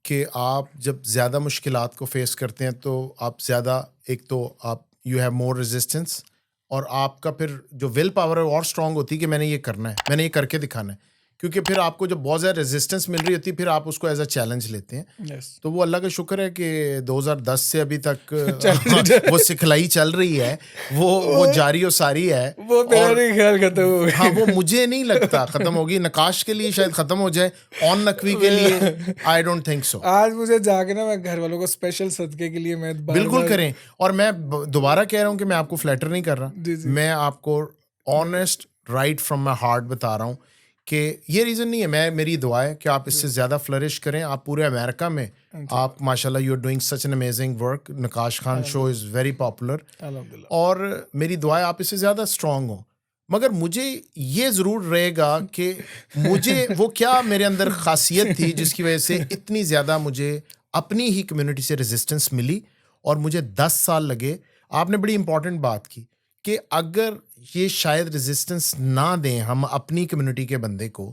कि आप जब ज़्यादा मुश्किलात को फेस करते हैं तो आप ज़्यादा, एक तो आप यू हैव मोर रेजिस्टेंस, और आपका फिर जो विल पावर है वो और स्ट्रांग होती है कि मैंने ये करना है, मैंने ये करके दिखाना है। क्योंकि फिर आपको जब बहुत ज़्यादा रेजिस्टेंस मिल रही होती है, फिर आप उसको एज अ चैलेंज लेते हैं। यस। तो वो अल्लाह का शुक्र है कि 2010 से अभी तक चैलेंज वो सिखलाई चल रही है, वो वो जारी और सारी है। वो मेरा और नहीं ख्याल खत्म हो हाँ, वो गई। मुझे नहीं लगता ख़त्म होगी। नकाश के लिए शायद ख़त्म हो जाए, ऑन नकवी के लिए आई डोंट थिंक सो। आज मुझे जाके ना, मैं घर वालों को स्पेशल सदके के लिए मैं बिल्कुल बार-बार। करें। और मैं दोबारा कह रहा हूँ कि मैं आपको फ्लैटर नहीं कर रहा, जी, जी। मैं आपको honest right from my heart बता रहा हूँ कि ये रीज़न नहीं है। मेरी दुआ है कि आप इससे ज़्यादा फ्लरिश करें। आप पूरे अमेरिका में, आप माशाल्लाह, you are doing such an amazing work. Naqash Khan show is very popular, अल्हम्दुलिल्लाह। और मेरी दुआ है आप इससे ज़्यादा स्ट्रांग हो। मगर मुझे ये ज़रूर रहेगा कि मुझे वो क्या मेरे अंदर ख़ासियत थी जिसकी वजह से इतनी ज़्यादा मुझे अपनी ही कम्युनिटी से रेजिस्टेंस मिली और मुझे 10 साल लगे। आपने बड़ी इंपॉर्टेंट बात की कि अगर ये शायद रेजिस्टेंस ना दें हम अपनी कम्युनिटी के बंदे को,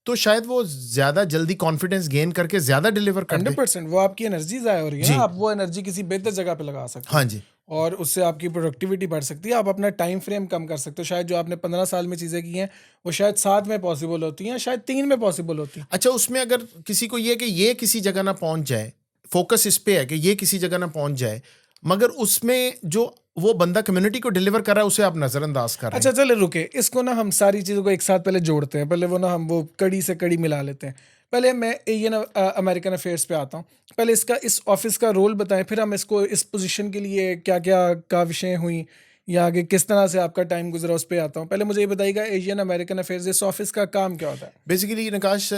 तो शायद वो ज़्यादा जल्दी कॉन्फिडेंस गेन करके ज़्यादा डिलीवर कर दे। 100% वो आपकी एनर्जी ज़ाया हो रही है ना, जी, आप वो एनर्जी किसी बेहतर जगह पे लगा सकते हाँ हो जी। और उससे आपकी प्रोडक्टिविटी बढ़ सकती है। आप अपना टाइम फ्रेम कम कर सकते हो। शायद जो आपने 15 साल में चीज़ें की हैं, वो शायद 7 में पॉसिबल होती हैं, शायद 3 में पॉसिबल होती हैं। अच्छा, उसमें अगर किसी को ये कि ये किसी जगह ना पहुंच जाए, फोकस इस पे है कि ये किसी जगह ना पहुंच जाए, मगर उसमें जो वो बंदा कम्युनिटी को डिलीवर कर रहा है उसे आप नजरअंदाज कर रहे अच्छा हैं। चले रुके, इसको ना हम सारी चीज़ों को एक साथ पहले जोड़ते हैं। पहले वो ना हम वो कड़ी से कड़ी मिला लेते हैं। पहले मैं ये ना अमेरिकन अफेयर्स पे आता हूँ। पहले इसका, इस ऑफ़िस का रोल बताएँ, फिर हम इसको, इस पोज़ीशन के लिए क्या-क्या काविशें हुई या आगे किस तरह से आपका टाइम गुज़रा, उस पे आता हूँ। पहले मुझे ये बताइएगा, एशियन अमेरिकन अफेयर्स, इस ऑफ़िस का काम क्या होता है? बेसिकली नकाश,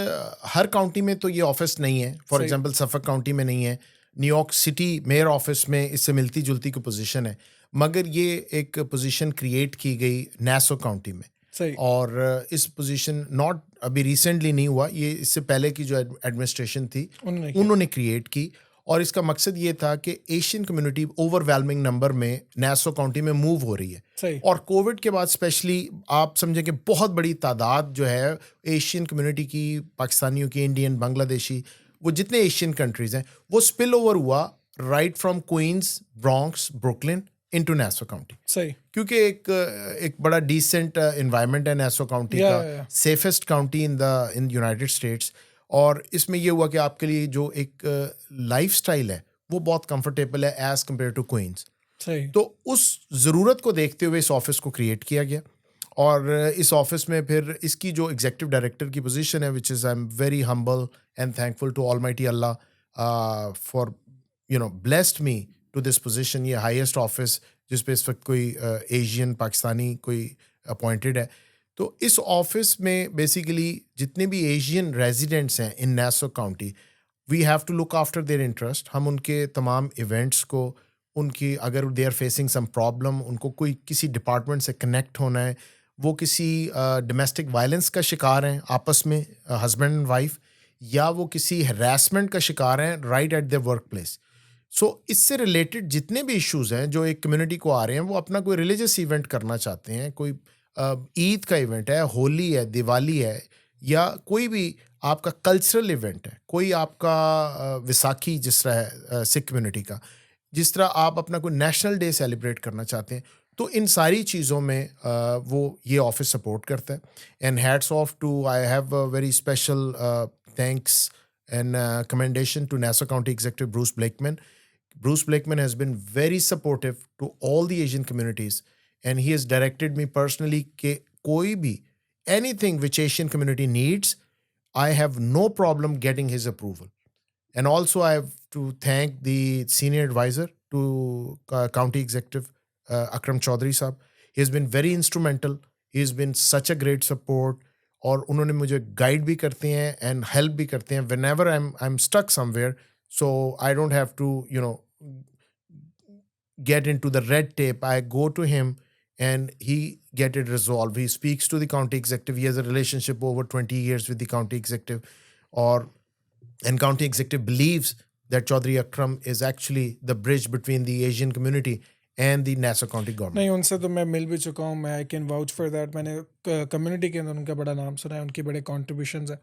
हर काउंटी में तो ये ऑफिस नहीं है। फॉर सही। एग्जांपल सफक काउंटी में नहीं है। न्यूयॉर्क सिटी मेयर ऑफिस में इससे मिलती जुलती की पोजीशन है, मगर ये एक पोजीशन क्रिएट की गई नैसो काउंटी में। सही। और इस पोजीशन नॉट अभी रिसेंटली नहीं हुआ, ये इससे पहले की जो एडमिनिस्ट्रेशन थी उन्होंने किया। उन्होंने क्रिएट की। और इसका मकसद ये था कि एशियन कम्युनिटी ओवरवेलमिंग नंबर में नैसो काउंटी में मूव हो रही है। सही। और कोविड के बाद स्पेशली आप समझें कि बहुत बड़ी तादाद जो है एशियन कम्युनिटी की, पाकिस्तानियों की, इंडियन, बांग्लादेशी, वो जितने एशियन कंट्रीज़ हैं, वो स्पिल ओवर हुआ right from Queens, Bronx, Brooklyn into Nassau County. सही क्योंकि एक बड़ा डिसेंट इन्वायरमेंट है Nassau County या का, safest county in United States. और इसमें ये हुआ कि आपके लिए जो एक लाइफस्टाइल है वो बहुत कंफर्टेबल है एज कम्पेयर टू क्वींस. सही तो उस ज़रूरत को देखते हुए इस ऑफिस को क्रिएट किया गया. और इस ऑफिस में फिर इसकी जो एग्जीक्यूटिव डायरेक्टर की पोजीशन है, which is I am very humble and thankful to almighty Allah for blessed me to this position. ये हाईएस्ट ऑफिस जिस पे इस वक्त कोई एशियन पाकिस्तानी कोई अपॉइंटेड है. तो इस ऑफिस में बेसिकली जितने भी एशियन रेजिडेंट्स हैं in Nassau county, we have to look after their interest. हम उनके तमाम इवेंट्स को, उनकी अगर they are facing some problem, उनको कोई किसी डिपार्टमेंट से कनेक्ट होना है, वो किसी डोमेस्टिक वायलेंस का शिकार हैं आपस में हस्बैंड एंड वाइफ, या वो किसी हरासमेंट का शिकार हैं right at their workplace. So इससे रिलेटेड जितने भी इश्यूज हैं जो एक कम्युनिटी को आ रहे हैं, वो अपना कोई रिलीजियस इवेंट करना चाहते हैं, कोई ईद का इवेंट है, होली है, दिवाली है, या कोई भी आपका कल्चरल इवेंट है, कोई आपका विसाखी जिस तरह है सिख कम्युनिटी का, जिस तरह आप अपना कोई नेशनल डे सेलिब्रेट करना चाहते हैं, तो इन सारी चीज़ों में वो ये ऑफिस सपोर्ट करता है. And hats off to, I have a very special thanks and commendation to Nassau County Executive Bruce Blakeman. Bruce Blakeman has been very supportive to all the Asian communities, and he has directed me personally कि कोई भी anything which Asian community needs, I have no problem getting his approval. And also I have to thank the senior advisor to County Executive Akram Chaudhary Saab. He has been very instrumental. He has been such a great support. और उन्होंने मुझे guide भी करते हैं and help भी करते हैं whenever I am stuck somewhere. So I don't have to get into the red tape. I go to him and he get it resolved. He speaks to the county executive. He has a relationship over 20 years with the county executive, and county executive believes that Chaudhry Akram is actually the bridge between the Asian community and the Nassau County government. नहीं, उनसे तो मैं मिल भी चुका हूँ. मैं I can vouch for that. मैंने community के अंदर उनका बड़ा नाम सुना है, उनके बड़े कॉन्ट्रीब्यूशंस हैं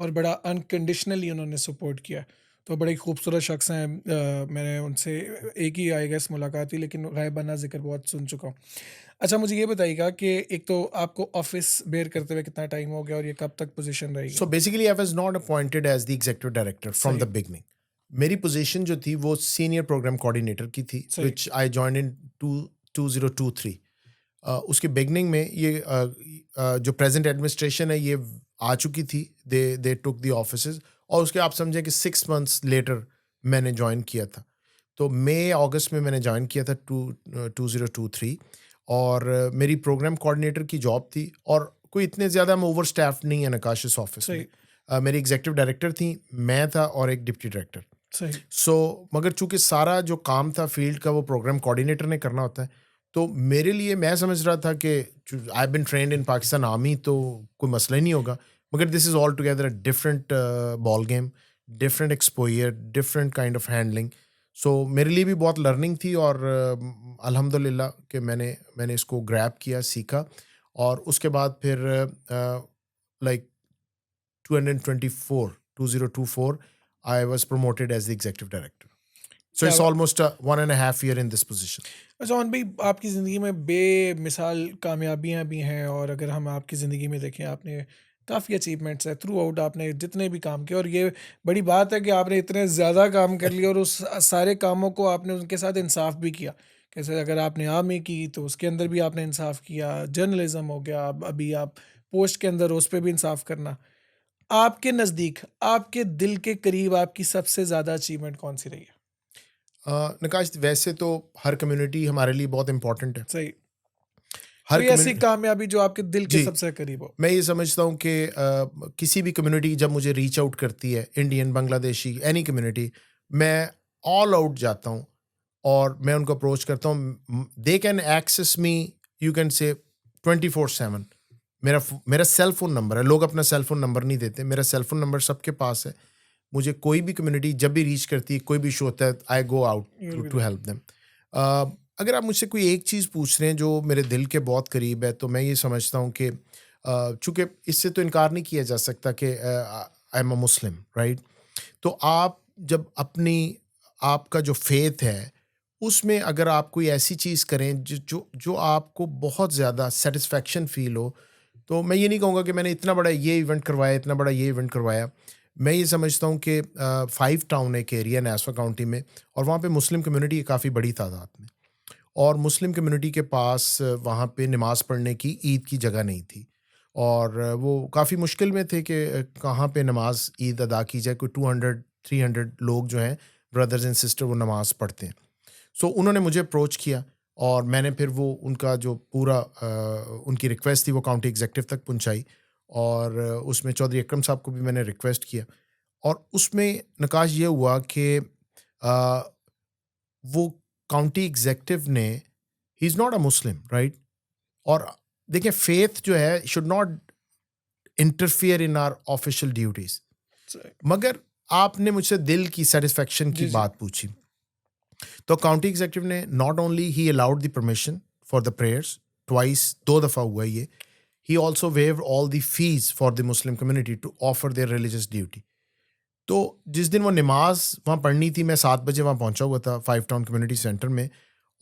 और बड़ा अनकंडीशनली उन्होंने सपोर्ट किया. तो बड़े खूबसूरत शख्स हैं. मैंने उनसे एक ही आई गेस मुलाकात हुई, लेकिन गायबाना जिक्र बहुत सुन चुका हूँ. अच्छा, मुझे ये बताइएगा कि एक तो आपको ऑफिस बेयर करते हुए कितना टाइम हो गया और ये कब तक पोजीशन रहेगी? So basically, I was not appointed as the executive director from the beginning. मेरी पोजीशन जो थी वो सीनियर प्रोग्राम कोऑर्डिनेटर की थी, which I joined in 2023. उसके बिगनिंग में ये जो प्रेजेंट एडमिनिस्ट्रेशन है ये आ चुकी थी. दे टुक द ऑफिसेज, और उसके आप समझे कि 6 months लेटर मैंने ज्वाइन किया था. तो मई अगस्त में मैंने ज्वाइन किया था 2023. और मेरी प्रोग्राम कोऑर्डिनेटर की जॉब थी, और कोई इतने ज़्यादा हम ओवर स्टाफ नहीं है नकाश इस ऑफिस में. मेरी एग्जीक्यूटिव डायरेक्टर थी, मैं था और एक डिप्टी डायरेक्टर. सो मगर चूंकि सारा जो काम था फील्ड का वो प्रोग्राम कोऑर्डिनेटर ने करना होता है, तो मेरे लिए मैं समझ रहा था कि I been trained in Pakistan army, तो कोई मसला ही नहीं होगा. मगर this is all together a different ball game, different exposure, different kind of handling. So मेरे लिए भी बहुत लर्निंग थी, और अल्हम्दुलिल्लाह कि मैंने इसको ग्रैब किया, सीखा. और उसके बाद फिर like 2024 I was promoted as the executive director. So it's almost 1.5 years in this position. John भाई, आपकी ज़िंदगी में बेमिसाल कामयाबियाँ भी हैं, और अगर हम आपकी ज़िंदगी में देखें, आपने काफ़ी अचीवमेंट्स है थ्रू आउट, आपने जितने भी काम किए, और ये बड़ी बात है कि आपने इतने ज़्यादा काम कर लिए और उस सारे कामों को आपने उनके साथ इंसाफ भी किया. कैसे, अगर आपने आर्मी की तो उसके अंदर भी आपने इंसाफ किया, जर्नलिज्म हो गया, अभी आप पोस्ट के अंदर उस पर भी इंसाफ करना. आपके नज़दीक, आपके दिल के करीब आपकी सबसे ज़्यादा अचीवमेंट कौन सी रही है? नकाश, वैसे तो हर कम्युनिटी हमारे लिए बहुत इंपॉर्टेंट है. सही. हर कोई ऐसी कामयाबी जो आपके दिल के सबसे करीब हो? मैं ये समझता हूँ कि किसी भी कम्युनिटी जब मुझे रीच आउट करती है, इंडियन, बांग्लादेशी, एनी कम्युनिटी, मैं ऑल आउट जाता हूँ और मैं उनको अप्रोच करता हूँ. They can access me, you can say 24/7. मेरा सेल फोन नंबर है. लोग अपना सेल फोन नंबर नहीं देते, मेरा सेल फोन नंबर सबके पास है. मुझे कोई भी कम्युनिटी जब भी रीच करती है, कोई भी इशू होता है, I go out to help them. अगर आप मुझसे कोई एक चीज़ पूछ रहे हैं जो मेरे दिल के बहुत करीब है, तो मैं ये समझता हूँ कि चूँकि इससे तो इनकार नहीं किया जा सकता कि I am a Muslim, right. तो आप जब आपका जो फेथ है उसमें अगर आप कोई ऐसी चीज़ करें जो आपको बहुत ज़्यादा सेटिस्फेक्शन फ़ील हो, तो मैं ये नहीं कहूँगा कि मैंने इतना बड़ा ये इवेंट करवाया, इतना बड़ा ये इवेंट करवाया। मैं ये समझता हूँ कि 5 टाउन एक एरिया नासवा काउंटी में, और वहाँ पे मुस्लिम कम्युनिटी है काफ़ी बड़ी तादाद में। और मुस्लिम कम्युनिटी के पास वहाँ पे नमाज़ पढ़ने की ईद की जगह नहीं थी। और वो काफ़ी मुश्किल में थे कि कहाँ पे नमाज़ ईद अदा की जाए। कोई 200-300 लोग जो हैं, ब्रदर्स एंड सिस्टर, वो नमाज़ पढ़ते हैं। सो उन्होंने मुझे अप्रोच किया, और मैंने फिर वो उनका जो पूरा उनकी रिक्वेस्ट थी वो काउंटी एग्जीक्यूटिव तक पहुंचाई। और उसमें चौधरी अकरम साहब को भी मैंने रिक्वेस्ट किया, और उसमें निकाश ये हुआ कि अ, वो काउंटी एग्जीक्यूटिव ने, he is not a Muslim, right? और देखिए, फेथ जो है should not interfere in our official duties. सही। मगर आपने मुझसे दिल की सेटिस्फेक्शन की जी, जी। बात पूछी, तो काउंटी एग्जीक्यूटिव ने not only he allowed the permission for the prayers twice, 2 दफ़ा हुआ ये, he also waived all the fees for the Muslim community to offer their religious duty. तो जिस दिन वो नमाज वहाँ पढ़नी थी, मैं 7 बजे वहाँ पहुँचा हुआ था 5 टाउन कम्युनिटी सेंटर में।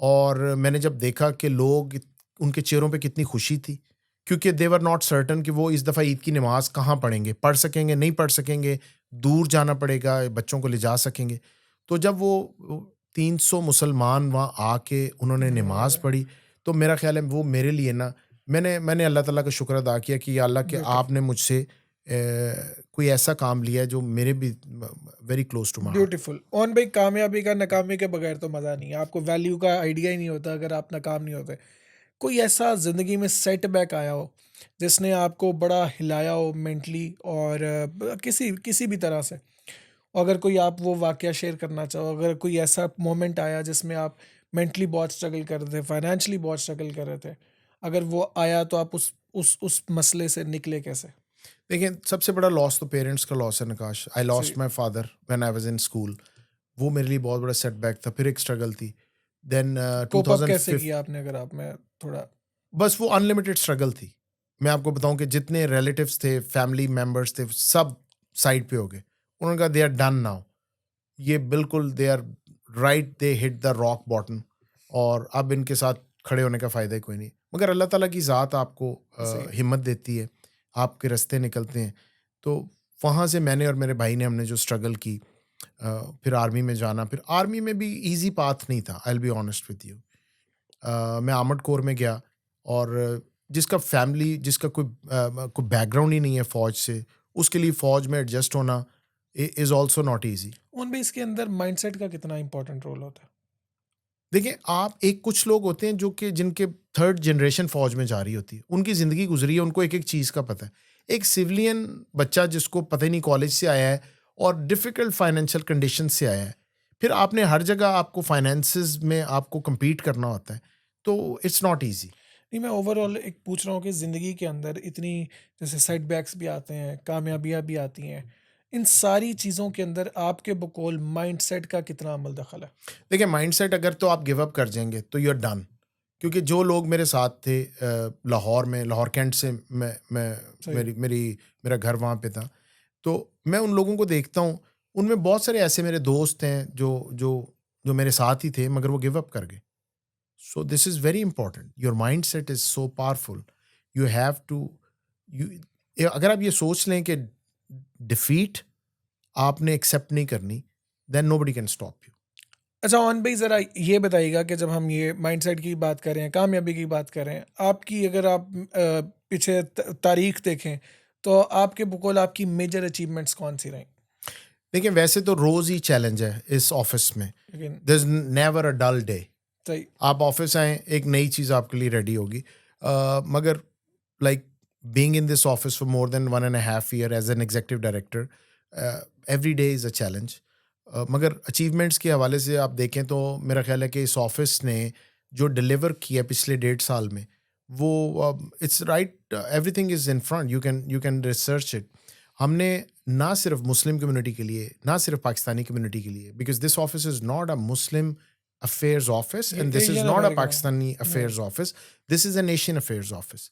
और मैंने जब देखा कि उनके चेहरों पे कितनी खुशी थी, क्योंकि दे वर नॉट सर्टन कि वो इस दफ़ा ईद की नमाज कहाँ पढ़ेंगे, पढ़ सकेंगे, नहीं पढ़ सकेंगे, दूर जाना पड़ेगा, बच्चों को ले जा सकेंगे। तो जब वो 300 मुसलमान वहाँ आके उन्होंने नमाज़ नमाज है। पढ़ी, तो मेरा ख्याल है वो मेरे लिए ना, मैंने अल्लाह ताला का शुक्र अदा किया कि या अल्लाह कि ब्यूटीफुल। आपने मुझसे कोई ऐसा काम लिया है जो मेरे भी very close to my heart. Beautiful. और भाई, कामयाबी का नाकामी के बगैर तो मज़ा नहीं है। आपको वैल्यू का आइडिया ही नहीं होता अगर आप नाकाम नहीं होते। कोई ऐसा ज़िंदगी में सेटबैक आया हो जिसने आपको बड़ा हिलाया हो मेंटली और किसी किसी भी तरह से, अगर कोई आप वो वाकया शेयर करना चाहो, अगर कोई ऐसा मोमेंट आया जिसमें आप मेंटली बहुत स्ट्रगल कर रहे थे, फाइनेंशियली बहुत स्ट्रगल कर रहे थे, अगर वो आया तो आप उस मसले से निकले कैसे? देखिए, सबसे बड़ा लॉस तो पेरेंट्स का लॉस है नकाश। आई सही। Lost my father when I was in school. वो मेरे लिए बहुत बड़ा सेटबैक था, फिर एक स्ट्रगल थी। देन कोप अप कैसे 2005, किया आपने, अगर आप में थोड़ा। बस वो अनलिमिटेड स्ट्रगल थी। मैं आपको बताऊं कि जितने रिलेटिव्स थे, फैमिली मेंबर्स थे, सब साइड पे हो गए। उन्होंने कहा दे आर डन नाउ, ये बिल्कुल they are right, they hit the rock bottom, और अब इनके साथ खड़े होने का फ़ायदा ही कोई नहीं। मगर अल्लाह ताला की ज़ात आपको सही। हिम्मत देती है, आपके रास्ते निकलते हैं। तो वहाँ से मैंने और मेरे भाई ने हमने जो स्ट्रगल की, फिर आर्मी में जाना, फिर आर्मी में भी ईजी पाथ नहीं था, आई will be honest with you. मैं आर्मड कोर में गया, और जिसका फैमिली, जिसका कोई बैकग्राउंड ही नहीं है फ़ौज से, उसके लिए फ़ौज में एडजस्ट होना इज़ ऑल्सो नॉट ईजी। उन भी इसके अंदर माइंडसेट का कितना इंपॉर्टेंट रोल होता है? देखिए, आप एक कुछ लोग होते हैं जो कि जिनके थर्ड जनरेशन फ़ौज में जा रही होती है, उनकी ज़िंदगी गुजरी है, उनको एक-एक चीज़ का पता है। एक सिविलियन बच्चा जिसको पता ही नहीं, कॉलेज से आया है और डिफ़िकल्ट फाइनेंशियल कंडीशन से आया है, फिर आपने हर जगह आपको फाइनेंसेस में आपको कम्पीट करना होता है, तो इट्स नॉट ईज़ी। नहीं, मैं ओवरऑल एक पूछ रहा हूँ कि ज़िंदगी के अंदर इतनी, जैसे सेटबैक्स भी आते हैं, कामयाबियाँ भी आती हैं, इन सारी चीज़ों के अंदर आपके बकौल माइंडसेट का कितना अमल दखल है? देखिए, माइंडसेट अगर तो आप गिव अप कर जाएँगे तो यू आर डन। क्योंकि जो लोग मेरे साथ थे लाहौर में, लाहौर कैंट से मैं सही। मेरी मेरी मेरा घर वहाँ पे था। तो मैं उन लोगों को देखता हूँ, उनमें बहुत सारे ऐसे मेरे दोस्त हैं जो जो जो मेरे साथ ही थे, मगर वो गिव अप कर गए। So this is very important, your mindset is so powerful. You have to, you अगर आप ये सोच लें कि डिफीट आपने एक्सेप्ट नहीं करनी, then nobody can stop you. अच्छा, ऑन भाई, ज़रा ये बताइएगा कि जब हम ये माइंडसेट की बात कर रहे हैं, कामयाबी की बात कर रहे हैं, आपकी अगर आप पीछे तारीख देखें, तो आपके बकौल आपकी मेजर अचीवमेंट्स कौन सी रहीं? देखिए, वैसे तो रोज़ ही चैलेंज है इस ऑफ़िस में। लेकिन there is never a dull day. सही। आप ऑफ़िस आएँ, एक नई चीज़ आपके लिए रेडी होगी। मगर like being in this office for more than 1 and a half year as an executive director, every day is a challenge. मगर अचीवमेंट्स के हवाले से आप देखें तो मेरा ख़्याल है कि इस ऑफ़िस ने जो डिलीवर किया पिछले 1.5 साल में, वो it's right, everything is in front, you can research it. हमने ना सिर्फ मुस्लिम कम्युनिटी के लिए, ना सिर्फ पाकिस्तानी कम्युनिटी के लिए, because this office is not a Muslim affairs office, ये and this is Asian not a America है। Pakistani नहीं। affairs office, this is an Asian affairs office.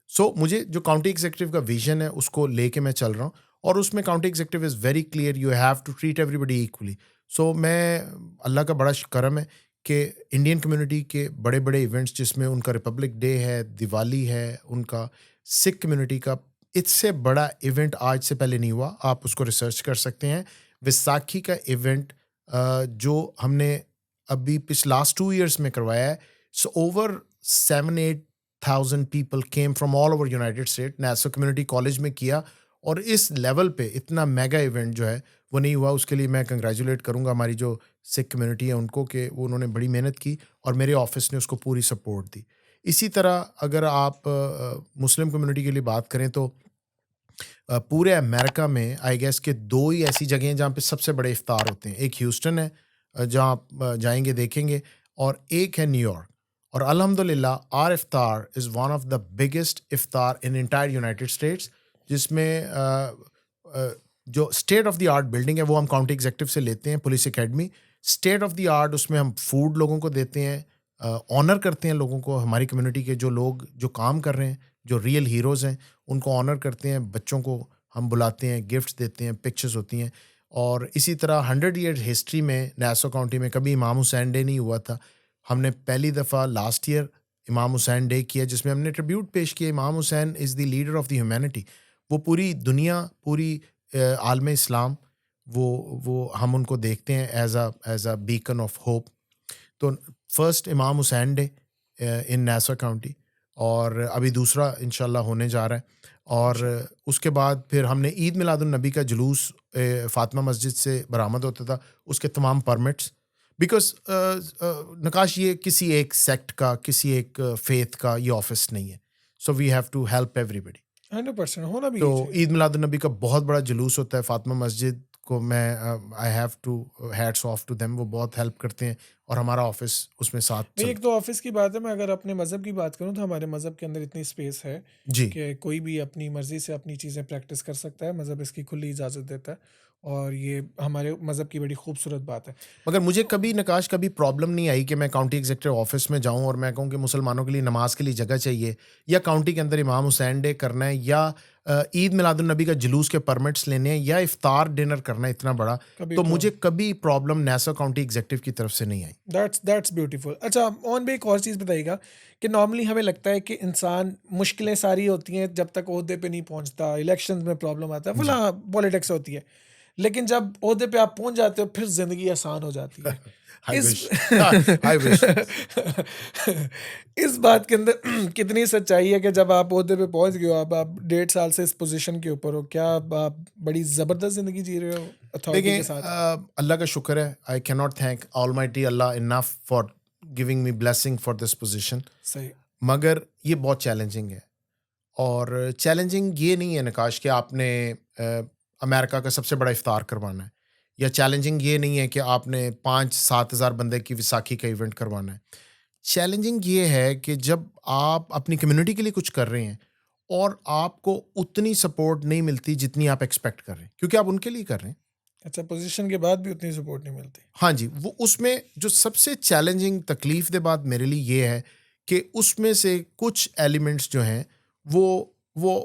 सो मुझे जो काउंटी एग्जीक्यूटिव का विजन है उसको लेके मैं चल रहा हूँ, और उसमें county executive is very clear, you have to treat everybody equally. So मैं, अल्लाह का बड़ा करम है कि इंडियन कम्युनिटी के बड़े बड़े इवेंट्स जिसमें उनका रिपब्लिक डे है, दिवाली है, उनका सिख कम्युनिटी का इससे बड़ा इवेंट आज से पहले नहीं हुआ। आप उसको रिसर्च कर सकते हैं। विसाखी का इवेंट जो हमने अभी लास्ट 2 years में करवाया है, so over 7-8 thousand people came from all over United state. National community college में किया और इस लेवल पे इतना मेगा इवेंट जो है वो नहीं हुआ। उसके लिए मैं कंग्रेचुलेट करूंगा हमारी जो सिख कम्युनिटी है उनको कि वो उन्होंने बड़ी मेहनत की और मेरे ऑफिस ने उसको पूरी सपोर्ट दी। इसी तरह अगर आप मुस्लिम कम्युनिटी के लिए बात करें तो पूरे अमेरिका में आई गेस कि 2 ही ऐसी जगह हैं जहाँ पे सबसे बड़े इफ्तार होते हैं। एक ह्यूस्टन है जहाँ आप जाएँगे देखेंगे, और एक है न्यूयॉर्क। और अल्हम्दुलिल्लाह आवर इफ्तार is one of the biggest इफ्तार इन एंटायर यूनाइटेड स्टेट्स, जिसमें जो state of the art building है वो हम काउंटी एग्जेक्टिव से लेते हैं, police academy. State of the art उसमें हम फूड लोगों को देते हैं, ऑनर करते हैं लोगों को, हमारी कम्युनिटी के जो लोग जो काम कर रहे हैं, जो रियल हीरोज़ हैं उनको ऑनर करते हैं, बच्चों को हम बुलाते हैं, गिफ्ट्स देते हैं, पिक्चर्स होती हैं। और इसी तरह 100 ईयर हिस्ट्री में नासो काउंटी में कभी इमाम हुसैन डे नहीं हुआ था। हमने पहली दफ़ा लास्ट ईयर इमाम हुसैन डे किया जिसमें हमने ट्रिब्यूट पेश किया। इमाम Hussain is the leader of the humanity. वो पूरी दुनिया, पूरी आलम इस्लाम, वो हम उनको देखते हैं as a beacon of hope. तो first Imam Hussain day in नासो काउंटी, और अभी दूसरा इंशाल्लाह होने जा रहा है। और उसके बाद फिर हमने ईद मिलादुन नबी का जुलूस फातिमा मस्जिद से बरामद होता था, उसके तमाम परमिट्स, बिकॉज नकाश ये किसी एक सेक्ट का, किसी एक फेथ का ये ऑफिस नहीं है। So we have to help everybody. 100% होना भी तो यही चाहिए। ईद मिलादुन नबी का बहुत बड़ा जुलूस होता है फातिमा मस्जिद को। मैं I have to hats off to them, वो बहुत हेल्प करते हैं और हमारा ऑफिस उसमें साथ भाई चल। एक तो ऑफिस की बात है, मैं अगर अपने मज़हब की बात करूं तो हमारे मज़हब के अंदर इतनी स्पेस है जी। कि कोई भी अपनी मर्ज़ी से अपनी चीज़ें प्रैक्टिस कर सकता है। मज़हब इसकी खुली इजाज़त देता है और ये हमारे मज़हब की बड़ी खूबसूरत बात है। मगर मुझे कभी नकाश कभी प्रॉब्लम नहीं आई कि मैं काउंटी एग्जीक्यूटिव ऑफिस में जाऊं और मैं कहूं कि मुसलमानों के लिए नमाज के लिए जगह चाहिए, या काउंटी के अंदर इमाम हुसैन डे करना है, या ईद मिलादुन नबी का जुलूस के परमिट्स लेने हैं, या इफ्तार डिनर करना है इतना बड़ा। कभी तो मुझे कभी प्रॉब्लम नासा काउंटी एग्जीक्यूटिव की तरफ से नहीं आई। That's beautiful. अच्छा, ऑन भी एक और चीज़ बताइएगा कि नॉर्मली हमें लगता है कि इंसान, मुश्किलें सारी होती हैं जब तक ओहदे पे नहीं पहुंचता, इलेक्शंस में प्रॉब्लम आता है, जी। फला पॉलिटिक्स होती है, लेकिन जब ओहदे पे आप पहुंच जाते हो फिर ज़िंदगी आसान हो जाती है। आई इस विश। I wish. इस बात के अंदर कितनी सच्चाई है कि जब आप ओहदे पे पहुंच गए हो, अब आप 1.5 साल से इस पोजीशन के ऊपर हो, क्या आप बड़ी ज़बरदस्त ज़िंदगी जी रहे हो अथॉरिटी देखें, के साथ? अल्लाह का शुक्र है। I can not thank almighty Allah enough for giving me blessing for this position. सही। मगर ये बहुत चैलेंजिंग है, और चैलेंजिंग ये नहीं है नकाश कि आपने अमेरिका का सबसे बड़ा इफ्तार करवाना है, या चैलेंजिंग ये नहीं है कि आपने 5-7 हज़ार बंदे की विसाखी का इवेंट करवाना है। चैलेंजिंग ये है कि जब आप अपनी कम्युनिटी के लिए कुछ कर रहे हैं और आपको उतनी सपोर्ट नहीं मिलती जितनी आप एक्सपेक्ट कर रहे हैं, क्योंकि आप उनके लिए कर रहे हैं। अच्छा, पोजीशन के बाद भी उतनी सपोर्ट नहीं मिलती। हाँ जी, वो उसमें जो सबसे चैलेंजिंग तकलीफ दे बात मेरे लिए ये है कि उसमें से कुछ एलिमेंट्स जो हैं वो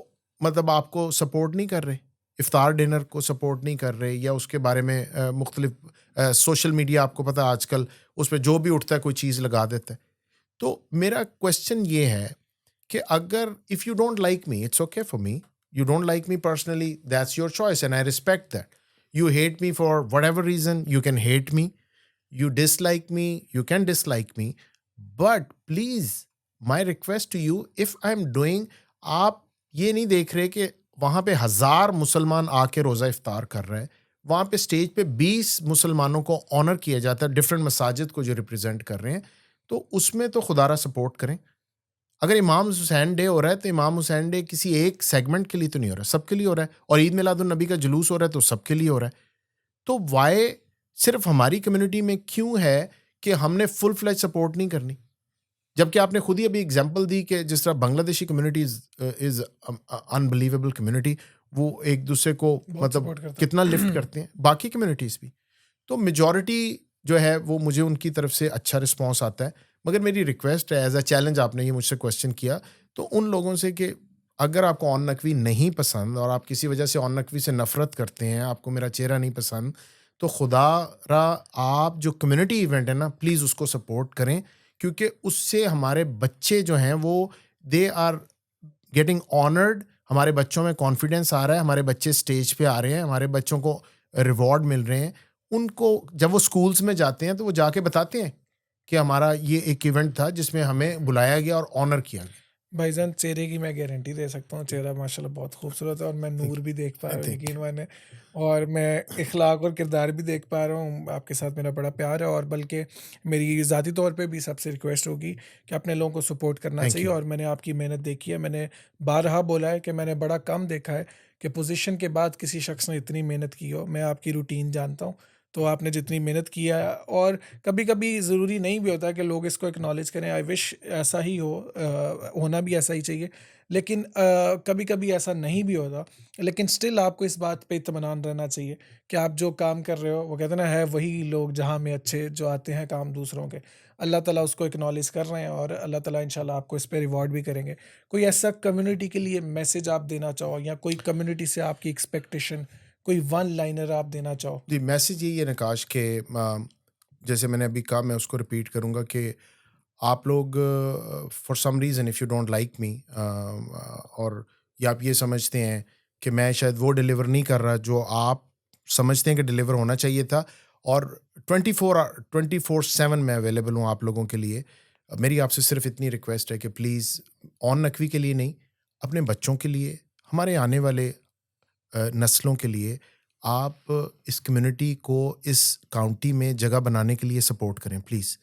मतलब आपको सपोर्ट नहीं कर रहे। इफ्तार डिनर को सपोर्ट नहीं कर रहे, या उसके बारे में मुख्तलिफ सोशल मीडिया, आपको पता है आजकल उस पे जो भी उठता है कोई चीज़ लगा देता है। तो मेरा क्वेश्चन ये है कि अगर if you don't like me, it's okay for me. You don't like me personally, that's your choice and I respect that. You hate me for whatever reason, you can hate me. You dislike me, you can dislike me. But please, my request to you, if I'm doing, आप ये नहीं देख रहे कि वहाँ पे 1000 मुसलमान आके रोज़ा इफ्तार कर रहे हैं, वहाँ पे स्टेज पे 20 मुसलमानों को ऑनर किया जाता है, डिफरेंट मसाजिद को जो रिप्रेजेंट कर रहे हैं, तो उसमें तो खुदारा सपोर्ट करें। अगर इमाम हुसैन डे हो रहा है तो इमाम हुसैन डे किसी एक सेगमेंट के लिए तो नहीं हो रहा, सबके लिए हो रहा है। और ईद मिलादुन नबी का जुलूस हो रहा है तो सबके लिए हो रहा है। तो वाई सिर्फ हमारी कम्युनिटी में क्यों है कि हमने फुल फ्लैज सपोर्ट नहीं करनी, जबकि आपने खुद ही अभी एग्जांपल दी कि जिस तरह Bangladeshi community is unbelievable community, वो एक दूसरे को बहुत मतलब सपोर्ट करता कितना लिफ्ट है। करते हैं, बाकी कम्युनिटीज़ भी। तो मेजॉरिटी जो है वो मुझे उनकी तरफ से अच्छा रिस्पॉन्स आता है। मगर मेरी रिक्वेस्ट है, एज अ चैलेंज आपने ये मुझसे क्वेश्चन किया, तो उन लोगों से कि अगर आपको ऑन नकवी नहीं पसंद और आप किसी वजह से ऑन नकवी से नफरत करते हैं, आपको मेरा चेहरा नहीं पसंद, तो खुदा रा आप जो कम्युनिटी इवेंट है ना, प्लीज़ उसको सपोर्ट करें, क्योंकि उससे हमारे बच्चे जो हैं वो दे आर गेटिंग ऑनर्ड, हमारे बच्चों में कॉन्फिडेंस आ रहा है, हमारे बच्चे स्टेज पे आ रहे हैं, हमारे बच्चों को रिवॉर्ड मिल रहे हैं। उनको जब वो स्कूल्स में जाते हैं तो वो जाके बताते हैं कि हमारा ये एक इवेंट था जिसमें हमें बुलाया गया और ऑनर किया गया। भाईजान चेहरे की मैं गारंटी दे सकता हूँ, चेहरा माशाल्लाह बहुत खूबसूरत है और मैं थैंक नूर भी देख पा यू, रहा हूँ, थैंक यकीन यू। माने। और मैं इखलाक और किरदार भी देख पा रहा हूँ, आपके साथ मेरा बड़ा प्यार है। और बल्कि मेरी ज़ाती तौर पे भी सबसे रिक्वेस्ट होगी कि अपने लोगों को सपोर्ट करना थैंक चाहिए। यू। और मैंने आपकी मेहनत देखी है, मैंने बारहा बोला है कि मैंने बड़ा कम देखा है कि पोजीशन के बाद किसी शख्स ने इतनी मेहनत की हो। मैं आपकी रूटीन जानता हूँ, तो आपने जितनी मेहनत किया है, और कभी-कभी ज़रूरी नहीं भी होता कि लोग इसको एक्नॉलेज करें। आई विश ऐसा ही हो, होना भी ऐसा ही चाहिए। लेकिन कभी-कभी ऐसा नहीं भी होता, लेकिन स्टिल आपको इस बात पे इत्मीनान रहना चाहिए कि आप जो काम कर रहे हो, वो कहते हैं ना, है वही लोग जहाँ में अच्छे जो आते हैं काम दूसरों के। अल्लाह ताला उसको एक्नॉलेज कर रहे हैं और अल्लाह ताला इंशाल्लाह आपको इस पे रिवॉर्ड भी करेंगे। कोई ऐसा कम्युनिटी के लिए मैसेज आप देना चाहो, या कोई कम्युनिटी से आपकी एक्सपेक्टेशन, कोई वन लाइनर आप देना चाहो? जी, मैसेज यही है नकाश के जैसे मैंने अभी कहा, मैं उसको रिपीट करूँगा कि आप लोग for some reason if you don't like me, और या आप ये समझते हैं कि मैं शायद वो डिलीवर नहीं कर रहा जो आप समझते हैं कि डिलीवर होना चाहिए था, और 24/7 मैं अवेलेबल हूँ आप लोगों के लिए। मेरी आपसे सिर्फ इतनी रिक्वेस्ट है कि प्लीज़, ऑन नकवी के लिए नहीं, अपने बच्चों के लिए, हमारे आने वाले नस्लों के लिए, आप इस कम्युनिटी को इस काउंटी में जगह बनाने के लिए सपोर्ट करें प्लीज़।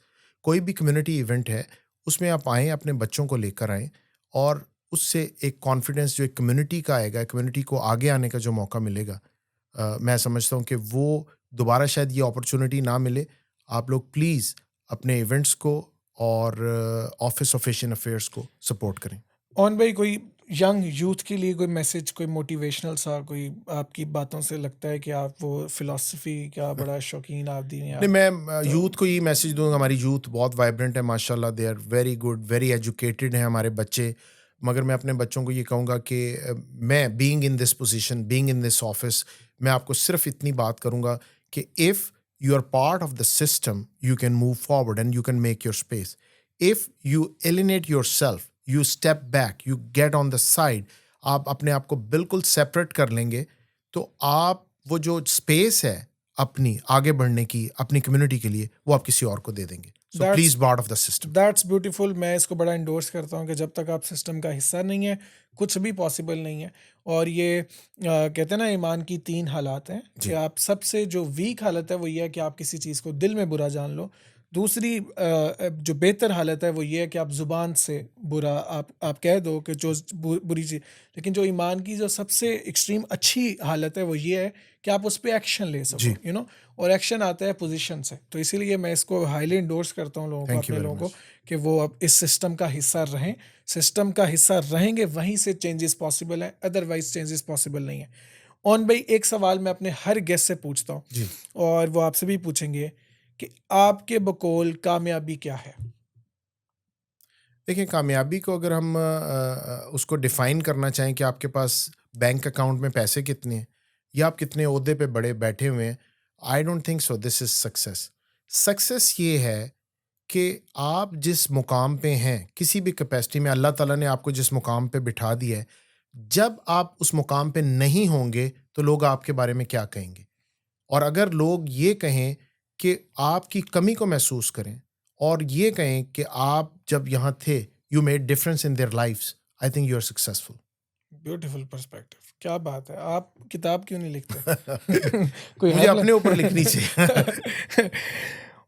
कोई भी कम्युनिटी इवेंट है, उसमें आप आएँ, अपने बच्चों को लेकर आएँ, और उससे एक कॉन्फिडेंस जो एक कम्युनिटी का आएगा, कम्युनिटी को आगे आने का जो मौका मिलेगा, मैं समझता हूँ कि वो दोबारा शायद ये अपॉर्चुनिटी ना मिले। आप लोग प्लीज़ अपने इवेंट्स को और ऑफिस ऑफ एशियन अफेयर्स को सपोर्ट करें। ऑन भाई, कोई यंग यूथ के लिए कोई मैसेज, कोई मोटिवेशनल सा, कोई आपकी बातों से लगता है कि आप वो फिलॉसफी का बड़ा शौकीन आदमी हैं नहीं, आप, मैं तो यूथ को ये मैसेज दूंगा, हमारी यूथ बहुत वाइब्रेंट है माशाल्लाह, they are very good, very educated हैं हमारे बच्चे। मगर मैं अपने बच्चों को ये कहूँगा कि मैं being in this position, being in this office, मैं आपको सिर्फ इतनी बात करूँगा कि if you are part of the system, you can move forward and you can make your space. If you alienate yourself, you step back, you get on the side, आप अपने आप को बिल्कुल सेपरेट कर लेंगे, तो आप वो जो स्पेस है अपनी आगे बढ़ने की, अपनी कम्युनिटी के लिए, वो आप किसी और को दे देंगे। So that's please part of the system. That's beautiful. मैं इसको बड़ा इंडोर्स करता हूँ कि जब तक आप सिस्टम का हिस्सा नहीं है, कुछ भी पॉसिबल नहीं है। और ये कहते हैं ना, ईमान की 3 हालात हैं कि जी, आप सबसे जो वीक हालत है वो ये है कि आप किसी चीज़ को दिल में बुरा जान लो। दूसरी जो बेहतर हालत है वो ये है कि आप ज़ुबान से बुरा आप कह दो कि जो बुरी चीज़। लेकिन जो ईमान की जो सबसे एक्सट्रीम अच्छी हालत है वो ये है कि आप उस पे एक्शन ले जी। सको, और एक्शन आता है पोजीशन से। तो इसीलिए मैं इसको हाईली इंडोर्स करता हूँ लोगों को, थैंक यू अपने वेरी लोगों को, मच। कि वो अब इस सिस्टम का हिस्सा रहें। सिस्टम का हिस्सा रहेंगे, वहीं से चेंजेस पॉसिबल हैं, अदरवाइज चेंजेस पॉसिबल नहीं है। ऑन भाई, एक सवाल मैं अपने हर गेस्ट से पूछता हूँ, जी। और वो आपसे भी पूछेंगे कि आपके बकौल कामयाबी क्या है? देखिए, कामयाबी को अगर हम उसको डिफ़ाइन करना चाहें कि आपके पास बैंक अकाउंट में पैसे कितने हैं, या आप कितने ओहदे पे बड़े बैठे हुए हैं, I don't think so this is success. Success ये है कि आप जिस मुकाम पे हैं, किसी भी कैपेसिटी में, अल्लाह ताला ने आपको जिस मुकाम पे बिठा दिया है, जब आप उस मुकाम पे नहीं होंगे, तो लोग आपके बारे में क्या कहेंगे? और अगर लोग ये कहें कि आपकी कमी को महसूस करें, और ये कहें कि आप जब यहाँ थे, you made difference in their lives, I think you are successful. Beautiful perspective, क्या बात है! आप किताब क्यों नहीं लिखते? कोई मुझे है अपने ऊपर लिखनी चाहिए। प्लान?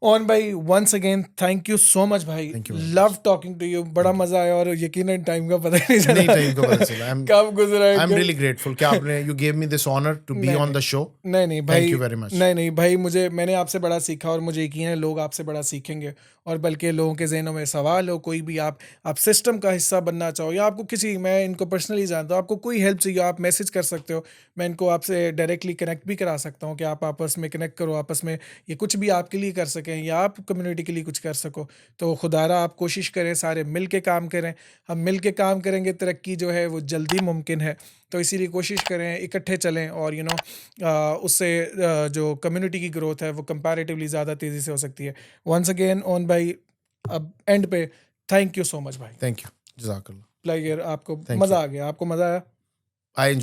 ऑन भाई, once again thank you so much भाई। Thank you very love much. Talking to you, बड़ा थैंक यू। मजा आया, और यकीनन टाइम का पता ही नहीं नहीं, चला टाइम का पता चला। कब गुजरा आई एम एकदम। रियली ग्रेटफुल कि आपने, you gave me this honour to be नहीं ऑन नहीं, द शो। नहीं नहीं थैंक भाई, यू वेरी मच। नहीं नहीं भाई, मैंने आपसे बड़ा सीखा, और मुझे यकीन है लोग आपसे बड़ा सीखेंगे। और बल्कि लोगों के ज़हनों में सवाल हो, कोई भी आप सिस्टम का हिस्सा बनना चाहो, या आपको किसी, मैं इनको पर्सनली जानता हूँ, आपको कोई हेल्प चाहिए, आप मैसेज कर सकते हो। मैं इनको आपसे डायरेक्टली कनेक्ट भी करा सकता हूँ कि आप आपस में कनेक्ट करो, आपस में ये कुछ भी आपके लिए कर सके। सकें या आप कम्युनिटी के लिए कुछ कर सको, तो खुदारा आप कोशिश करें, सारे मिल के काम करें। हम मिल के काम करेंगे, तरक्की जो है वो जल्दी मुमकिन है। तो इसीलिए कोशिश करें, इकट्ठे चलें और उससे जो कम्युनिटी की ग्रोथ है वो कंपैरेटिवली ज़्यादा तेज़ी से हो सकती है। वंस अगेन ओन भाई, अब एंड पे थैंक यू सो मच भाई। थैंक यू, जज़ाकल्लाह। लाइक यार, आपको थैंक मज़ा यू। आ गया, आपको मज़ा आया? I enjoy